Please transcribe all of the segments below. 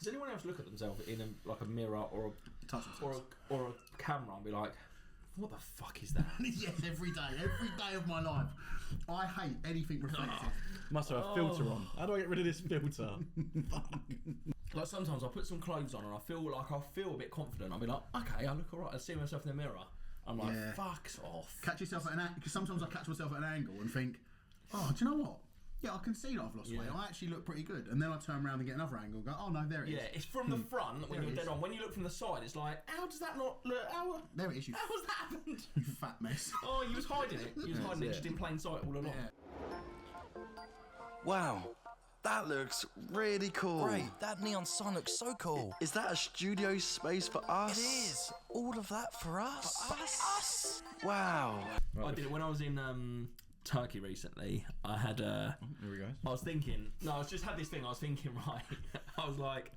Does anyone else look at themselves in a mirror or a camera and be like, what the fuck is that? Yes, every day of my life. I hate anything reflective. Must have a filter on. How do I get rid of this filter? Fuck. Like sometimes I put some clothes on and I feel a bit confident. I'll be like, okay, I look alright. I see myself in the mirror. I'm like, fuck's off. Catch yourself at an angle, because sometimes I catch myself at an angle and think, oh, do you know what? Yeah, I can see that I've lost weight. I actually look pretty good. And then I turn around and get another angle and go, oh no, there it is. Yeah, it's from the front when you're dead on. When you look from the side, it's like, how does that not look? There it is, How has that happened? You fat mess. Oh, you was hiding it. You was hiding it just in plain sight all along. Yeah. Wow, that looks really cool. Great, that neon sign looks so cool. Is that a studio space for us? It is. All of that for us. For us? Wow. I did it when I was in Turkey recently. I had Here we go. I was thinking. No, I just had this thing. I was thinking, right. I was like,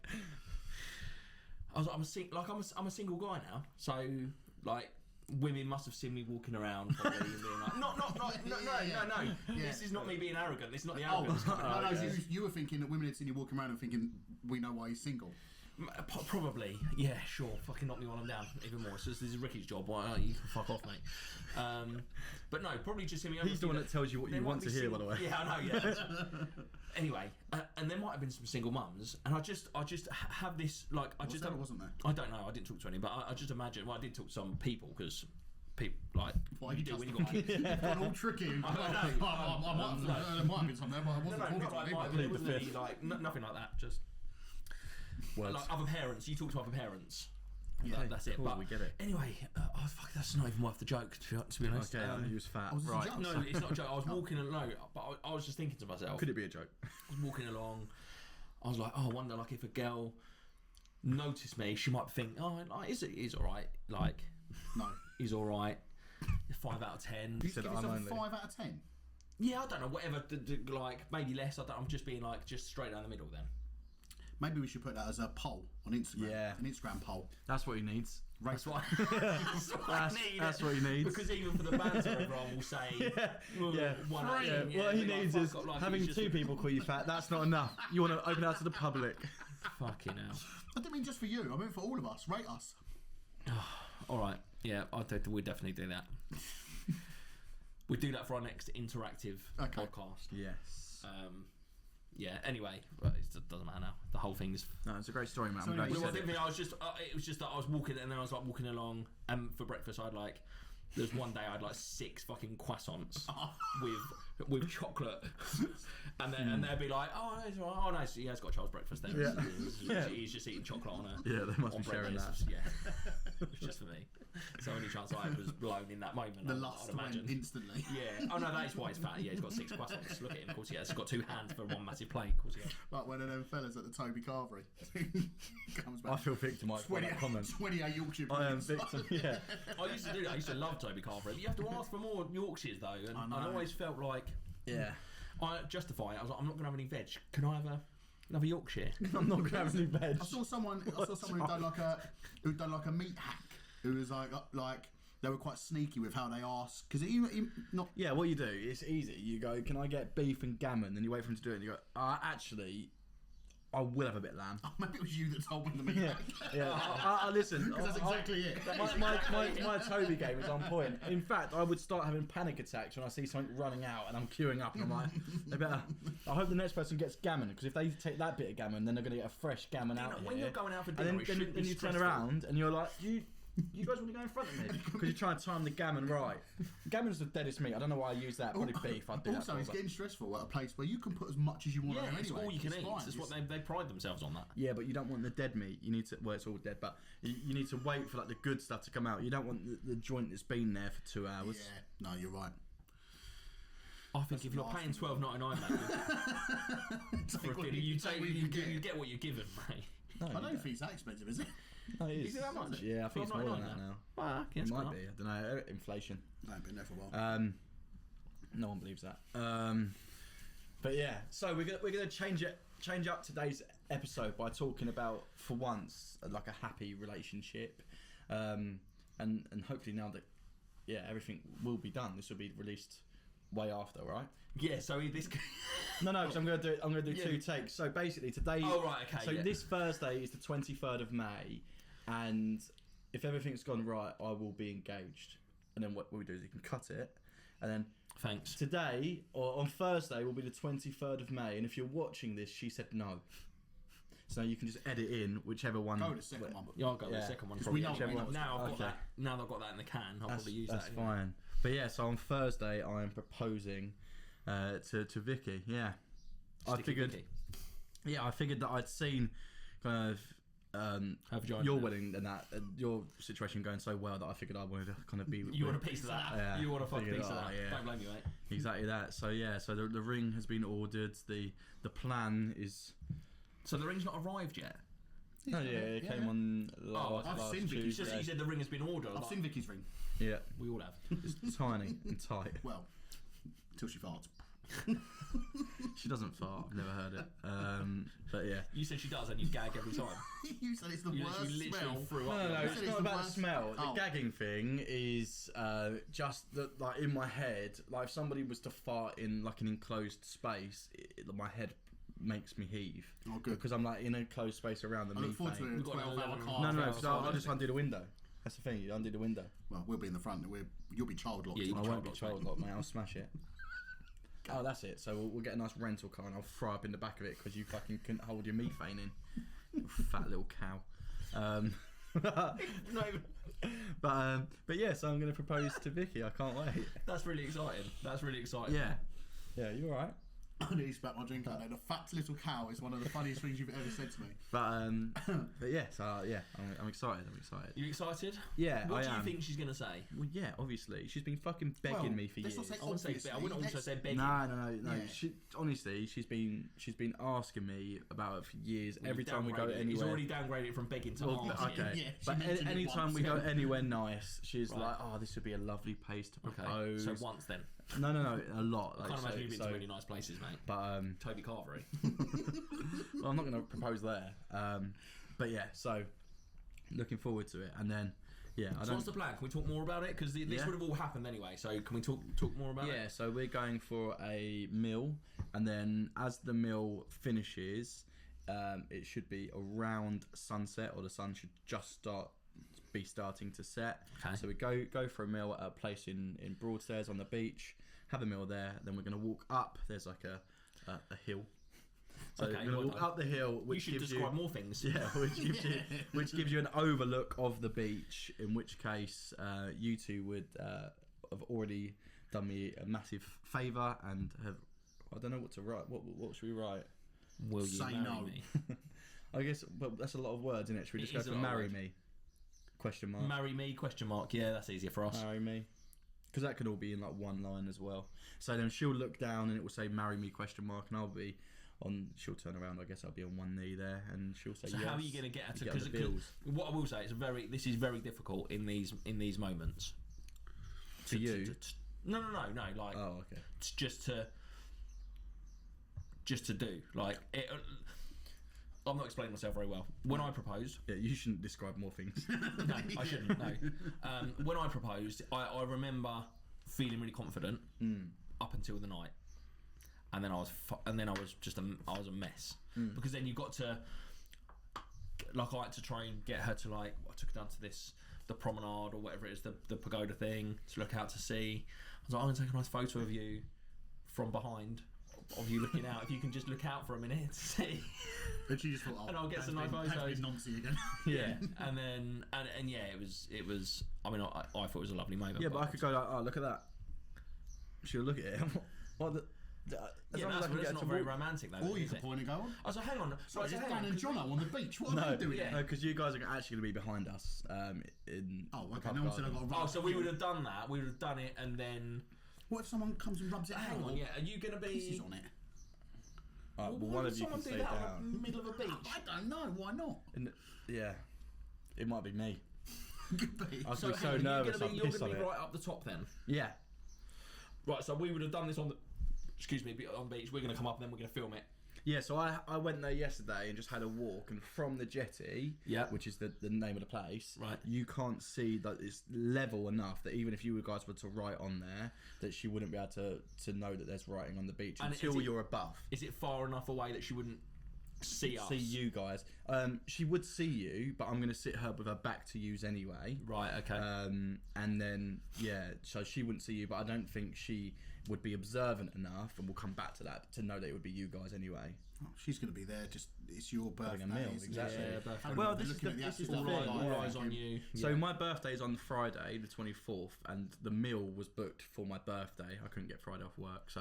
I'm a single guy now. So like, women must have seen me walking around probably and being like, no. This is not me being arrogant. This is not the arrogance. No, you were thinking that women had seen you walking around and thinking, we know why he's single. Probably, yeah, sure. Fucking knock me while I'm down, even more. So this is Ricky's job. Why you can fuck off, mate. But no, probably just hear me. He's the one that tells you what you want to hear, by the way. Yeah, I know. Yeah. Anyway, and there might have been some single mums, and I just have this like wasn't there? I don't know. I didn't talk to any, but I just imagine. Well, I did talk to some people because people like what you do when you got. You've gone all tricky. There might have been something there, but I wasn't like nothing like that. Just. Words. Like other parents, you talk to other parents. Yeah, that's it. Cool, but we get it. Anyway, fuck, that's not even worth the joke. To be honest, Okay, he was fat. Right. No, it's not a joke. I was walking along, but I was just thinking to myself. Could it be a joke? I was walking along. I was like, I wonder, like, if a girl noticed me, she might think, he's all right. Like, no, he's all right. 5 out of 10. You give yourself a 5 out of 10. Yeah, I don't know. Whatever. Like, maybe less. I'm just being like just straight down the middle then. Maybe we should put that as a poll on Instagram. Yeah. An Instagram poll. That's what he needs. That's what I need. That's what he needs. Because even for the banter, everyone will say, one out of 10, what he needs is like, having two people call you fat. That's not enough. You want to open out to the public. Fucking hell. I didn't mean just for you. I meant for all of us. Rate us. All right. Yeah, we'd definitely do that. We'd do that for our next interactive podcast. Yes. Yeah. Anyway, it doesn't matter now. The whole thing is. No, it's a great story, man. So I'm glad you said it. I was just. It was just that I was walking, and then I was like walking along, and for breakfast I'd like. There's one day I had like 6 fucking croissants with chocolate, and then they'd be like, oh nice, he has got Charles breakfast then. Yeah. He's just eating chocolate on a they must be sharing that. Yeah, it was just for me. So only chance I had was blown in that moment. The lust I'd imagine. went instantly. Yeah. Oh no, that is why he's fat. Yeah, he's got 6 croissants. Look at him. Of course he has. He's got 2 hands for one massive plate. Of course he has. Like one of them fellas at the Toby Carvery comes back. I feel victimised by that comment. 28 Yorkshire. I am victim. Yeah. I used to do that. I used to love Toby Carvery. You have to ask for more Yorkshires though, and I always felt like I justify it. I was like, I'm not going to have any veg. Can I have another Yorkshire? I'm not going to have any veg. I saw someone who'd done like a meat hack. Who was like they were quite sneaky with how they ask because not. Yeah, what you do, it's easy. You go, can I get beef and gammon? Then you wait for him to do it. And you go, actually, I will have a bit of lamb. Oh, maybe it was you that told me the meat hack. Yeah. Listen, because that's exactly it. My Toby game is on point. In fact, I would start having panic attacks when I see something running out and I'm queuing up and I'm like, they better. I hope the next person gets gammon because if they take that bit of gammon, then they're going to get a fresh gammon out when here. You're going out for dinner, and then you turn around and you're like, you guys want to go in front of me because you're trying to time the gammon right. Gammon's the deadest meat. I don't know why I use that. Probably beef. I'd do that. Also, it's getting stressful at a place where you can put as much as you want on there it's anyway. all you can eat. Fine. That's what they pride themselves on that. Yeah, but you don't want the dead meat. You need to. Well, it's all dead, but you need to wait for like the good stuff to come out. You don't want the joint that's been there for 2 hours. Yeah, no, you're right. I think if you're paying $12.99, mate, for a kid, you get what you're given, mate. No, I don't think it's that expensive, is it? No, it is. Is it that much? Yeah, I think it's more than that now. Well, it might be. I don't know. Inflation. No, I've been there for a while. No one believes that. But yeah, so we're gonna change up today's episode by talking about, for once, like a happy relationship, and hopefully now that everything will be done. This will be released way after, right? Yeah. So this. No, because I'm gonna do 2 takes. So basically today. Oh right, okay. So this Thursday is the 23rd of May, and if everything's gone right, I will be engaged. And then what we do is you can cut it, and then Thanks. today or on Thursday will be the 23rd of May. And if you're watching this, she said no. So you can just edit in whichever one. Go with the second one. Yeah, I'll go with Yeah. the second one. we know Probably. what Now I've got Okay. that. Now that I've got that in the can, I'll probably use That's that. Anyway. fine. But yeah, so on Thursday I am proposing to Vicky. Yeah, I Sticky figured. Vicky. Yeah, I figured that I'd seen kind of Her vagina your now. wedding and that your situation going so well that I figured I wanted to kind of be. You want a piece of that? Yeah, You want a fucking figured, piece of that? yeah. Don't blame you, mate. Exactly that. So yeah, so the ring has been ordered. The plan is. So the ring's not arrived yet. Oh yeah, it came on last I've seen Vicky. You Tuesday. said the ring has been ordered. I've seen Vicky's ring. Yeah, We all have. it's tiny and tight. Well, till she farts. She doesn't fart. I've never heard it. But yeah. You said she does, and you gag every time. You said it's the You worst literally smell. threw No, up. no, your it's said not it's the about the worst- smell. Oh. The gagging thing is just that, like in my head, like if somebody was to fart in like an enclosed space, my head makes me heave. Oh, good. Because I'm like in a closed space around the I look forward to methane. a We've got 12-hour 11 car. No, Oh, because I'll just undo the window. That's the thing. You undo the window. Well, we'll be in the front. You'll be child locked. Yeah, I Child won't be lock, child locked, mate. I'll smash it. Oh, that's it. So we'll get a nice rental car and I'll throw up in the back of it because you fucking couldn't hold your methane in. You fat little cow. But yeah, so I'm going to propose to Vicky. I can't wait. That's really exciting. That's really exciting. Yeah. Yeah, you alright? I need to spat my drink out there. The fat little cow is one of the funniest things you've ever said to me. But yeah, so yeah, I'm excited. I'm excited. You excited? Yeah, What I do you am. think she's gonna say? Well, yeah, obviously, she's been fucking begging Well, me for let's years. not say I wouldn't say. obviously. I wouldn't also say begging. No. Yeah. She, honestly, she's been asking me about it for years. Well, Every you've time we go downgraded it. anywhere. He's already downgraded it from begging to Well, asking. okay, Yeah, she but mentioned it anytime once, we go yeah. anywhere nice, she's Right. like, "Oh, this would be a lovely place to Okay. propose." So once then. No, a lot. I Like, can't imagine you've been so, to really nice places, mate. But Toby Carvery. well, I'm not going to propose there. But yeah, so looking forward to it, and then yeah, I So don't. what's the plan? Can we talk more about it? Because this Yeah. would have all happened anyway. So can we talk more about it? Yeah, so we're going for a meal, and then as the meal finishes, it should be around sunset, or the sun should just be starting to set. Okay. So we go for a meal at a place in Broadstairs on the beach, have a meal there. Then we're going to walk up. There's like a hill. So Okay, we're going to well walk done. up the hill, You which should gives describe you more things. yeah, which gives you an overlook of the beach. In which case, you two would have already done me a massive favour and have. I don't know what to write. What should we write? Will you Say marry no. me? I guess, but that's a lot of words, isn't it? Should we It just go is a for lot of marry words. me? Question mark. Marry me? Question mark. Yeah, that's easier for us. Marry me. Because that could all be in like one line as well. So then she'll look down and it will say marry me question mark, and I'll be on. She'll turn around. I guess I'll be on one knee there, and she'll say So yes. how are you going to get her to? get Because the bills. what I will say is this is very difficult in these moments. To you? No. Like Oh, okay. it's just to do like it. I'm not explaining myself very well. When I proposed, Yeah, you shouldn't describe more things. no, I shouldn't. No. When I proposed, I remember feeling really confident up until the night, and then I was just I was a mess because then you got to like I had to try and get her to like I took her down to the promenade or whatever it is, the pagoda thing to look out to sea. I was like, I'm gonna take a nice photo of you from behind. Of you looking out, if you can just look out for a minute to see. But she just thought, oh, And I'll get some that's nice been photos. Nancy again. Yeah, and then and yeah, it was. I mean, I thought it was a lovely moment. Yeah, but I could go like, oh, look at that. She'll look at it. What the? As Yeah, long as I can that's get not to very walk- romantic though. Or you is could it? point and go on. I was like, hang on. So Right, it's hang Dan on, and 'cause Jonno on the beach. What are No, they doing? yeah. no, because you guys are actually going to be behind us. In Oh, the okay. pub No one said I garden. got a rub. Oh, so we would have done that. We would have done it, and then What if someone comes and rubs it hang out? on. Yeah, are you gonna Pisses be? on it. Alright, well, Why one would of you can someone do stay that down. in the middle of a beach? I don't know. Why not? Yeah, it might be me. Could be. I was So, so hang on, nervous. you're I'll gonna piss be on it. right up the top then. Yeah. Right. So we would have done this on the. Excuse me, on the beach. We're gonna come up and then we're gonna film it. Yeah, so I went there yesterday and just had a walk, and from the jetty, which is the name of the place, right, you can't see that it's level enough that even if you guys were to write on there, that she wouldn't be able to know that there's writing on the beach until you're above. Is it far enough away that she wouldn't see us? See you guys. She would see you, but I'm going to sit her with her back to yous anyway. Right, okay. And then, so she wouldn't see you, but I don't think she would be observant enough, and we'll come back to that, to know that it would be you guys anyway. Oh, she's going to be there, just, it's your birthday. Having a meal, exactly. Yeah, birthday. Well, this is the thing. All eyes on you. So my birthday's on Friday, the 24th, and the meal was booked for my birthday. I couldn't get Friday off work, so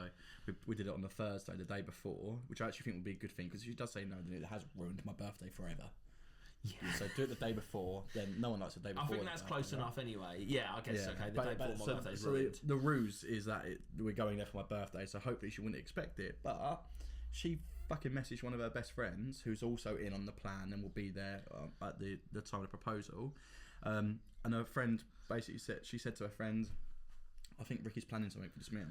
we did it on the Thursday, the day before, which I actually think would be a good thing, because if she does say no, then it has ruined my birthday forever. Yeah. So do it the day before, then no one likes the day before. I think that's close enough anyway. Yeah, I guess, okay, the day before my birthday's ruined. The ruse is that we're going there for my birthday, so hopefully she wouldn't expect it, but she fucking messaged one of her best friends, who's also in on the plan and will be there at the time of the proposal, and her friend basically said to her friend, I think Ricky's planning something for this meal.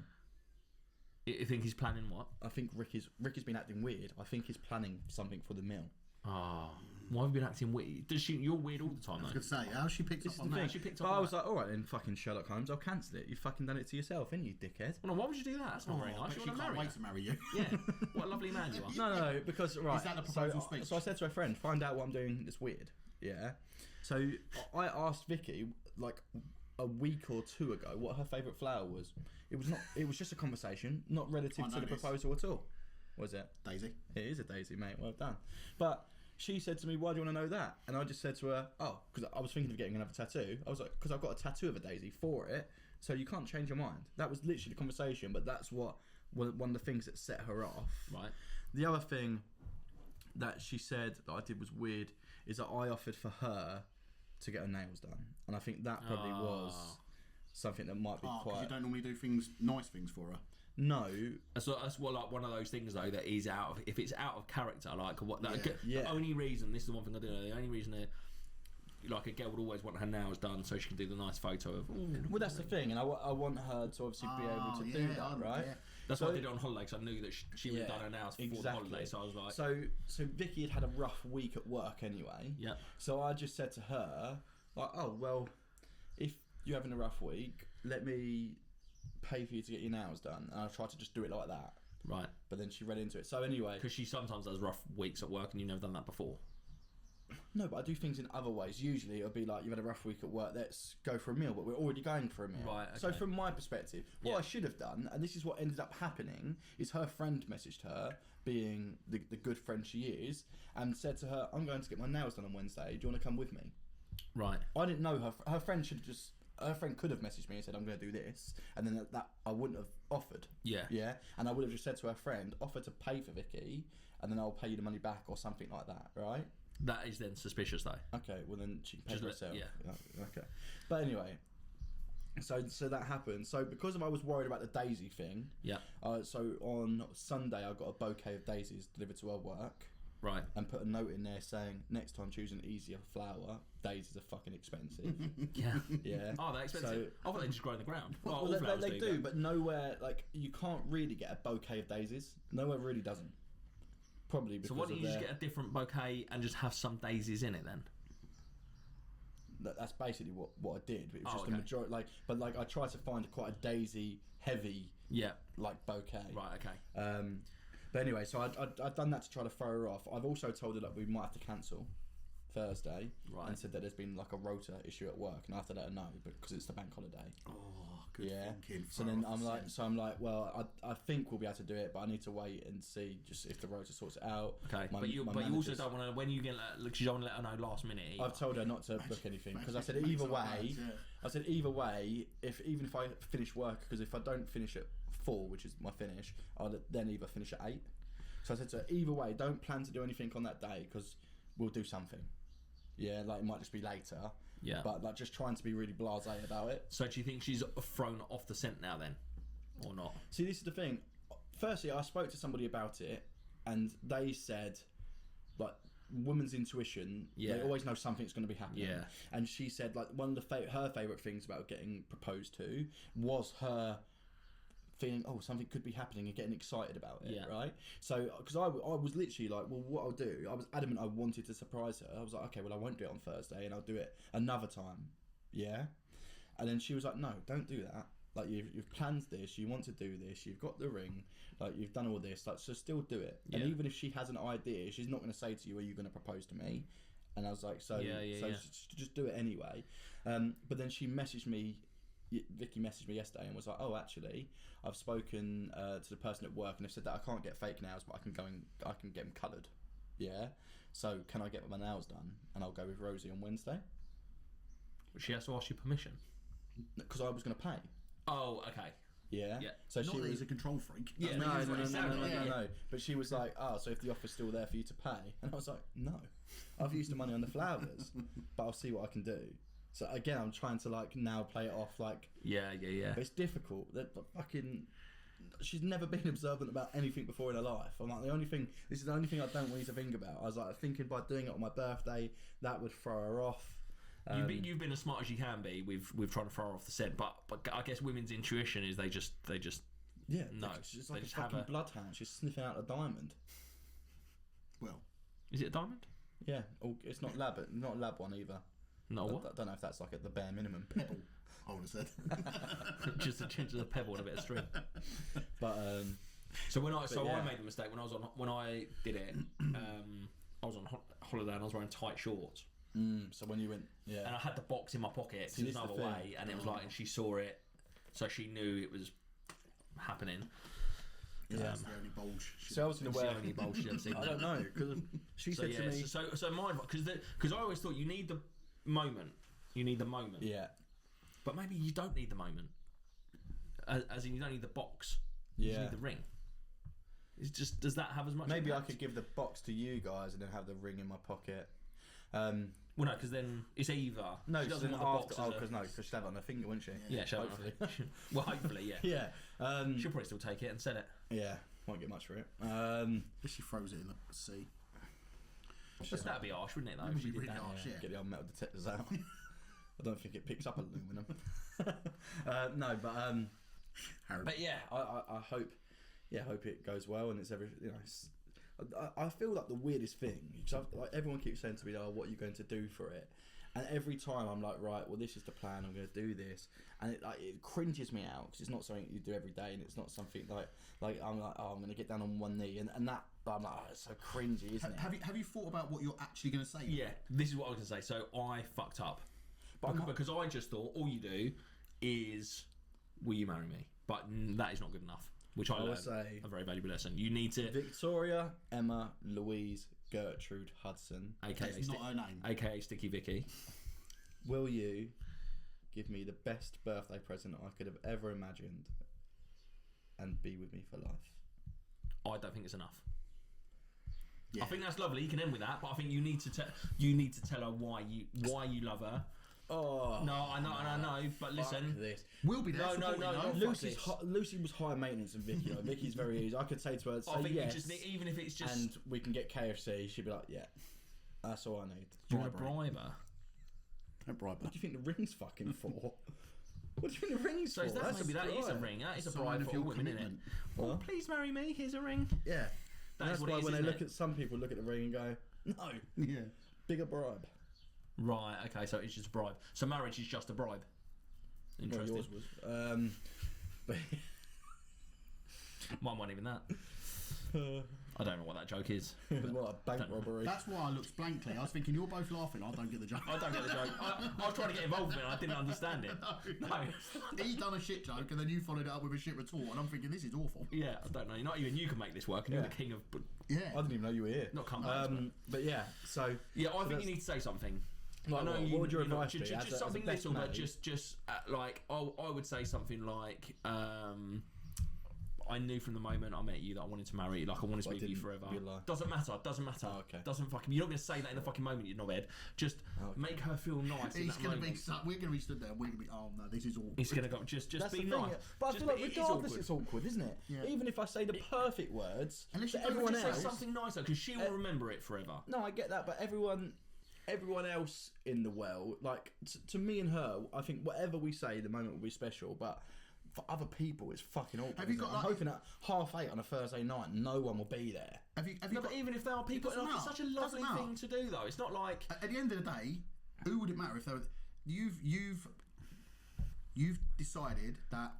You think he's planning what? I think Ricky's been acting weird. I think he's planning something for the meal. Oh, why have you been acting weird? You're weird all the time, though. I was going to say, how she picked up on that? She picked but up on I was like, all right then, fucking Sherlock Holmes, I'll cancel it. You fucking done it to yourself, ain't you, dickhead? Well, no, why would you do that? That's not very nice. She You want to can't marry wait her? to marry you. Yeah, what a lovely man you are. No, because, right. Is that the proposal speech? So I said to her friend, find out what I'm doing that's weird. Yeah. So I asked Vicky, like, a week or two ago, what her favourite flower was. It was just a conversation, not relative to the proposal at all. Was it? Daisy. It is a daisy, mate. Well done. But she said to me, why do you want to know that? And I just said to her, oh, because I was thinking of getting another tattoo. I was like, because I've got a tattoo of a daisy for it, so you can't change your mind. That was literally the conversation, but that's one of the things that set her off. Right. The other thing that she said that I did was weird is that I offered for her to get her nails done. And I think that probably was something that might be quite... because you don't normally do nice things for her. No. That's what, like, one of those things, though, that is out of... If it's out of character, like, what... The only reason... This is the one thing I do know. The only reason that... Like, a girl would always want her nails done so she can do the nice photo of... Well, that's the thing. And I want her to obviously be able to do that, right? Yeah. That's why I did it on holiday, because I knew that she would have done her nails before the holiday, so I was like... So Vicky had a rough week at work anyway. Yeah. So I just said to her, like, oh, well, if you're having a rough week, let me pay for you to get your nails done. And I tried to just do it like that. Right. But then she read into it. So anyway... Because she sometimes has rough weeks at work and you've never done that before. No, but I do things in other ways. Usually it'll be like, you've had a rough week at work, let's go for a meal, but we're already going for a meal. Right, okay. So from my perspective, what I should have done, and this is what ended up happening, is her friend messaged her, being the good friend she is, and said to her, I'm going to get my nails done on Wednesday, do you want to come with me? Right. I didn't know her friend should just... Her friend could have messaged me and said, I'm going to do this, and then that I wouldn't have offered. Yeah. Yeah? And I would have just said to her friend, offer to pay for Vicky, and then I'll pay you the money back or something like that, right? That is then suspicious, though. Okay, well then she can pay for herself. Yeah. Okay. But anyway, so that happened. So because I was worried about the daisy thing, so on Sunday I got a bouquet of daisies delivered to her work. Right. And put a note in there saying, next time choose an easier flower. Daisies are fucking expensive. Yeah. Yeah. Oh, they're expensive. I thought they just grow in the ground. Well, they do, but nowhere, like, you can't really get a bouquet of daisies. Nowhere really doesn't. Probably because so why don't you just get a different bouquet and just have some daisies in it then? That's basically what I did. It was just the majority, but I tried to find quite a daisy heavy, like bouquet. Right. Okay. But anyway, so I'd done that to try to throw her off. I've also told her that we might have to cancel Thursday, and said that there's been like a rota issue at work, and I have to let her know because it's the bank holiday. Oh, good thinking. So then I'm like, well, I think we'll be able to do it, but I need to wait and see just if the rota sorts it out. Okay, but you also don't want to, when you get, like, you don't want to let her know last minute. Either. I've told her not to book anything because I said either way. I said either way, even if I finish work, because if I don't finish at 4, which is my finish, I'll then either finish at 8. So I said to her, either way, don't plan to do anything on that day because we'll do something. Yeah, like it might just be later. Yeah. But like just trying to be really blasé about it. So do you think she's thrown off the scent now then? Or not? See, this is the thing. Firstly, I spoke to somebody about it and they said, like, woman's intuition, they always know something's going to be happening. Yeah. And she said, like, one of her favourite things about getting proposed to was her feeling, oh, something could be happening and getting excited about it, Yeah. right? So, because I was literally like, well, what I'll do, I was adamant I wanted to surprise her. I was like, okay, well, I won't do it on Thursday and I'll do it another time, yeah? And then she was like, no, don't do that. Like, you've planned this, you want to do this, you've got the ring, like, you've done all this, like, so still do it. Yeah. And even if she has an idea, she's not going to say to you, are you going to propose to me? And I was like, so just do it anyway. But then she messaged me, Vicky messaged me yesterday and was like, oh, actually, I've spoken to the person at work and they've said that I can't get fake nails, but I can get them coloured. Yeah. So can I get my nails done? And I'll go with Rosie on Wednesday. She has to ask you permission. Because I was going to pay. Oh, okay. Yeah. Yeah. So Not she that was he's a control freak. Yeah. no. But she was like, oh, so if the offer's still there for you to pay, and I was like, no, I've used the money on the flowers, but I'll see what I can do. So again, I'm trying to like now play it off like, Yeah. but it's difficult. She's never been observant about anything before in her life. I'm like, this is the only thing I don't want you to think about. I was like thinking by doing it on my birthday, that would throw her off. You've been as smart as you can be with trying to throw her off the scent, but I guess women's intuition is they just yeah, no, she's they like a just have fucking bloodhound. She's sniffing out a diamond. Well, is it a diamond? Yeah, it's not a lab one either. No, I what? don't know if that's like at the bare minimum. pebble, I would have said. just a pebble and a bit of string. But So I yeah. made the mistake when I did it. I was on holiday and I was wearing tight shorts. so when you went, And yeah, I had the box in my pocket See, because this there's is another the thing. way, and it was like, and she saw it, so she knew it was happening. That's the only bulge. so I was going It's to wear. the only bullshit I've seen. I don't know because she So said yeah, to me, so mine because I always thought you need the moment, yeah, but maybe you don't need the moment, as in you don't need the box, you just yeah. need the ring. It's just, does that have as much? Maybe I impact? could give the box to you guys and then have the ring in my pocket. Well, no, because then it's either No, she so doesn't then want the box. because she'll have it on her finger, wouldn't she? Yeah, she'll hopefully. well, hopefully, yeah. Yeah. She'll probably still take it and sell it. Yeah. Won't get much for it. If she throws it in the sea. That'd be harsh, wouldn't it? Though, It would if she be did really that. harsh, yeah. Get the old metal detectors out. I don't think it picks up aluminum. No, but yeah, I hope. Yeah, I hope it goes well and it's every. I feel like the weirdest thing because like everyone keeps saying to me, "Oh, what are you going to do for it?" And every time I'm like, "Right, well, this is the plan. I'm going to do this," and it cringes me out because it's not something you do every day, and it's not something like I'm like, "Oh, I'm going to get down on one knee," and that I'm like, "Oh, it's so cringy, isn't it?" Have you thought about what you're actually going to say? Yeah, this is what I was going to say. So I fucked up, because I just thought all you do is, "Will you marry me?" But that is not good enough. Which I will learned say a very valuable lesson. You need to, Victoria, Emma, Louise, Gertrude, Hudson. aka It's not her name. aka Sticky Vicky. Will you give me the best birthday present I could have ever imagined and be with me for life? I don't think it's enough. Yeah. I think that's lovely. You can end with that, but I think you need to tell her why you love her. Oh, No, I know, but listen. this. We'll be there. No, supporting no, you, no, though. Lucy was higher maintenance than Vicky. Like, Vicky's very easy. I could say to her, say I think yes, you just need, even if it's just. and we can get KFC. She'd be like, yeah, that's all I need. Do you want to bribery. bribe her? Don't bribe her. What do you think the ring's fucking for? What do you think the ring's So for? that is a bribe. ring. That is a Sign bribe of for your all women, isn't it? commitment. Oh, What? please marry me. Here's a ring. Yeah. That is That's what why it is, when they isn't look it? at some people look at the ring and go, no, Yeah. bigger bribe. Right. Okay. So it's just a bribe. So marriage is just a bribe. Well, Interesting. yours was. But Mine wasn't even that. I don't know what that joke is. it was more like bank Don't know. robbery. That's why I looked blankly. I was thinking, you're both laughing. I don't get the joke. I don't get the joke. I was trying to get involved in it. I didn't understand it. No. He done a shit joke and then you followed it up with a shit retort, and I'm thinking, this is awful. Yeah, I don't know. Not even you can make this work, and you're Yeah. the king of. Yeah. I didn't even know you were here. Not comebacks, But yeah, so Yeah, I think that's- you need to say something. Like I know what would your you know, advice be? just As a something best little, but mate? just like I would say something like, I knew from the moment I met you that I wanted to marry you. Like I wanted to But be with you didn't forever. realise. Doesn't matter. Doesn't matter. Oh, okay. Doesn't fucking. You're not going to say that in the fucking moment, you knobhead. Just Okay. make her feel nice in He's that gonna moment. be. We're gonna be stood there. And we're gonna be. Oh no, this is awkward. He's going to go. Just That's be the thing. nice. But I Just feel like be- it is regardless, awkward. it's awkward, isn't it? Yeah. Even if I say the perfect words Unless to you don't everyone Just else. say something nicer because she will remember it forever. No, I get that, but everyone else in the world, like to me and her, I think whatever we say, the moment will be special. But for other people, it's fucking awkward. Have you isn't got, it? I'm like- hoping at 8:30 on a Thursday night, no one will be there. Have you No, got, but even if there are people, doesn't like, it's matter. such a lovely Doesn't thing to do, though. It's not like at the end of the day, who would it matter if they were? You've decided that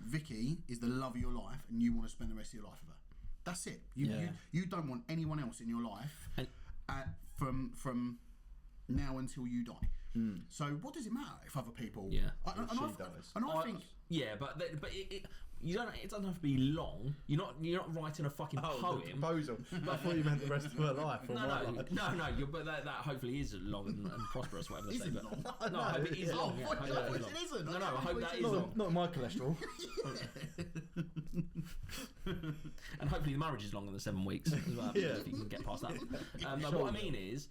Vicky is the love of your life, and you want to spend the rest of your life with her. That's it. You don't want anyone else in your life And- from now until you die. So what does it matter if other people? Yeah. I think. yeah, but you don't. It doesn't have to be long. You're not writing a fucking The poem. proposal. I thought you meant the rest of her life. Or my life. No. But that hopefully is long and prosperous, whatever they say. Isn't But long. no, I hope it is long. Yeah, I hope that is long. It isn't. No, I hope that is Not, long. not my cholesterol. And hopefully the marriage is longer than 7 weeks as well. Yeah. If you can get past that. No, what I mean is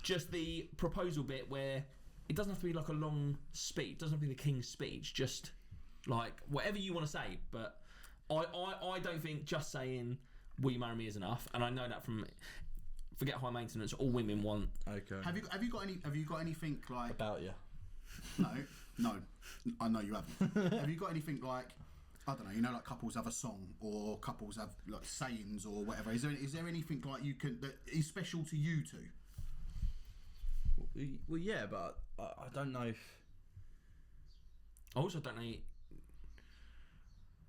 just the proposal bit where it doesn't have to be like a long speech. It doesn't have to be the king's speech. Just like whatever you want to say. But I don't think just saying "Will you marry me" is enough. And I know that from forget high maintenance. All women want. Okay. Have you got anything like? About you? No, I know you haven't. Have you got anything like? I don't know. Like couples have a song, or couples have like sayings, or whatever. Is there anything like you can that is special to you two? Well, yeah, but I don't know if I also don't know.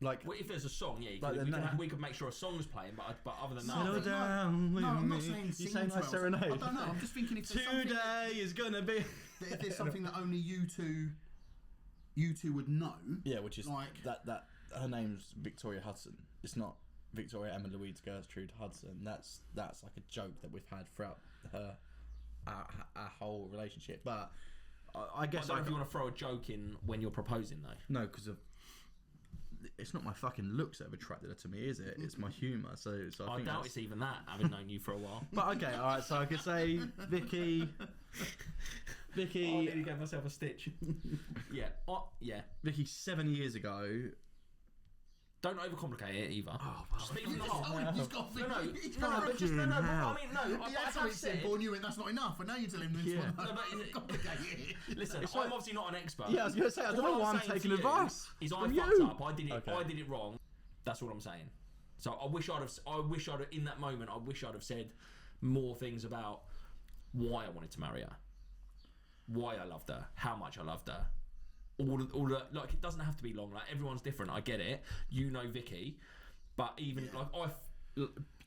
like. Well, if there's a song, yeah, Like we could make sure a song's playing. But other than Slow that, down, No, I'm not with saying me. sing You say to my us. serenade. I don't know. I'm just thinking if there's something Today is gonna be. if there's something that only you two would know. Yeah, which is Like- that her name's Victoria Hudson. It's not Victoria Emma Louise Gertrude Hudson. That's like a joke that we've had throughout our whole relationship. But I guess I don't know if you want to throw a joke in when you're proposing, though. no, because of it's not my fucking looks that have attracted her to me, is it? It's my humour. So I I think doubt that's- it's even that, having known you for a while. But okay, all right. So I could say Vicky. I nearly gave myself a stitch. Yeah. Vicky 7 years ago. Don't overcomplicate it either. Oh, Speak from the heart. He's got No, he's no, got but just no. But, I mean, no. He I had have something said. simple and you went, that's not enough, and now you're telling him this Yeah. one. No, but listen, I'm obviously not an expert. Yeah, I was gonna say I don't know All why I'm saying taking to you advice Is I from fucked you. up. I did it. Okay. I did it wrong. That's all I'm saying. So I wish I'd have in that moment. I wish I'd have said more things about why I wanted to marry her, why I loved her, how much I loved her. All the like. It doesn't have to be long. Like everyone's different. I get it. You know Vicky, but even I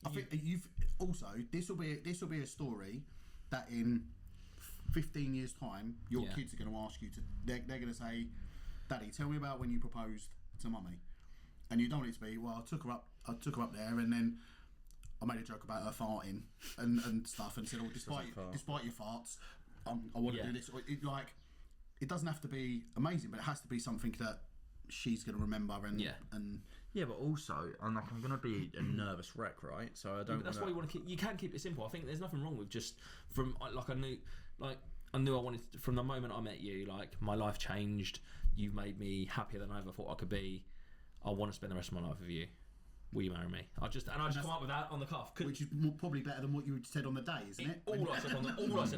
think you've also this will be a story that in 15 years time your kids are going to ask you to. They're going to say, "Daddy, tell me about when you proposed to Mummy," and you don't want it to be, "Well, I took her up there, and then I made a joke about her farting and stuff, and said, oh, despite your farts, I want to do this." It doesn't have to be amazing, but it has to be something that she's going to remember and Yeah, but also I'm gonna be a nervous wreck, right? So I don't. But that's why you want to keep. You can keep it simple. I think there's nothing wrong with just from like I knew I wanted from the moment I met you. Like my life changed. You made me happier than I ever thought I could be. I want to spend the rest of my life with you. Will you marry me? I just come up with that on the cuff. which is probably better than what you said on the day, isn't it? All I said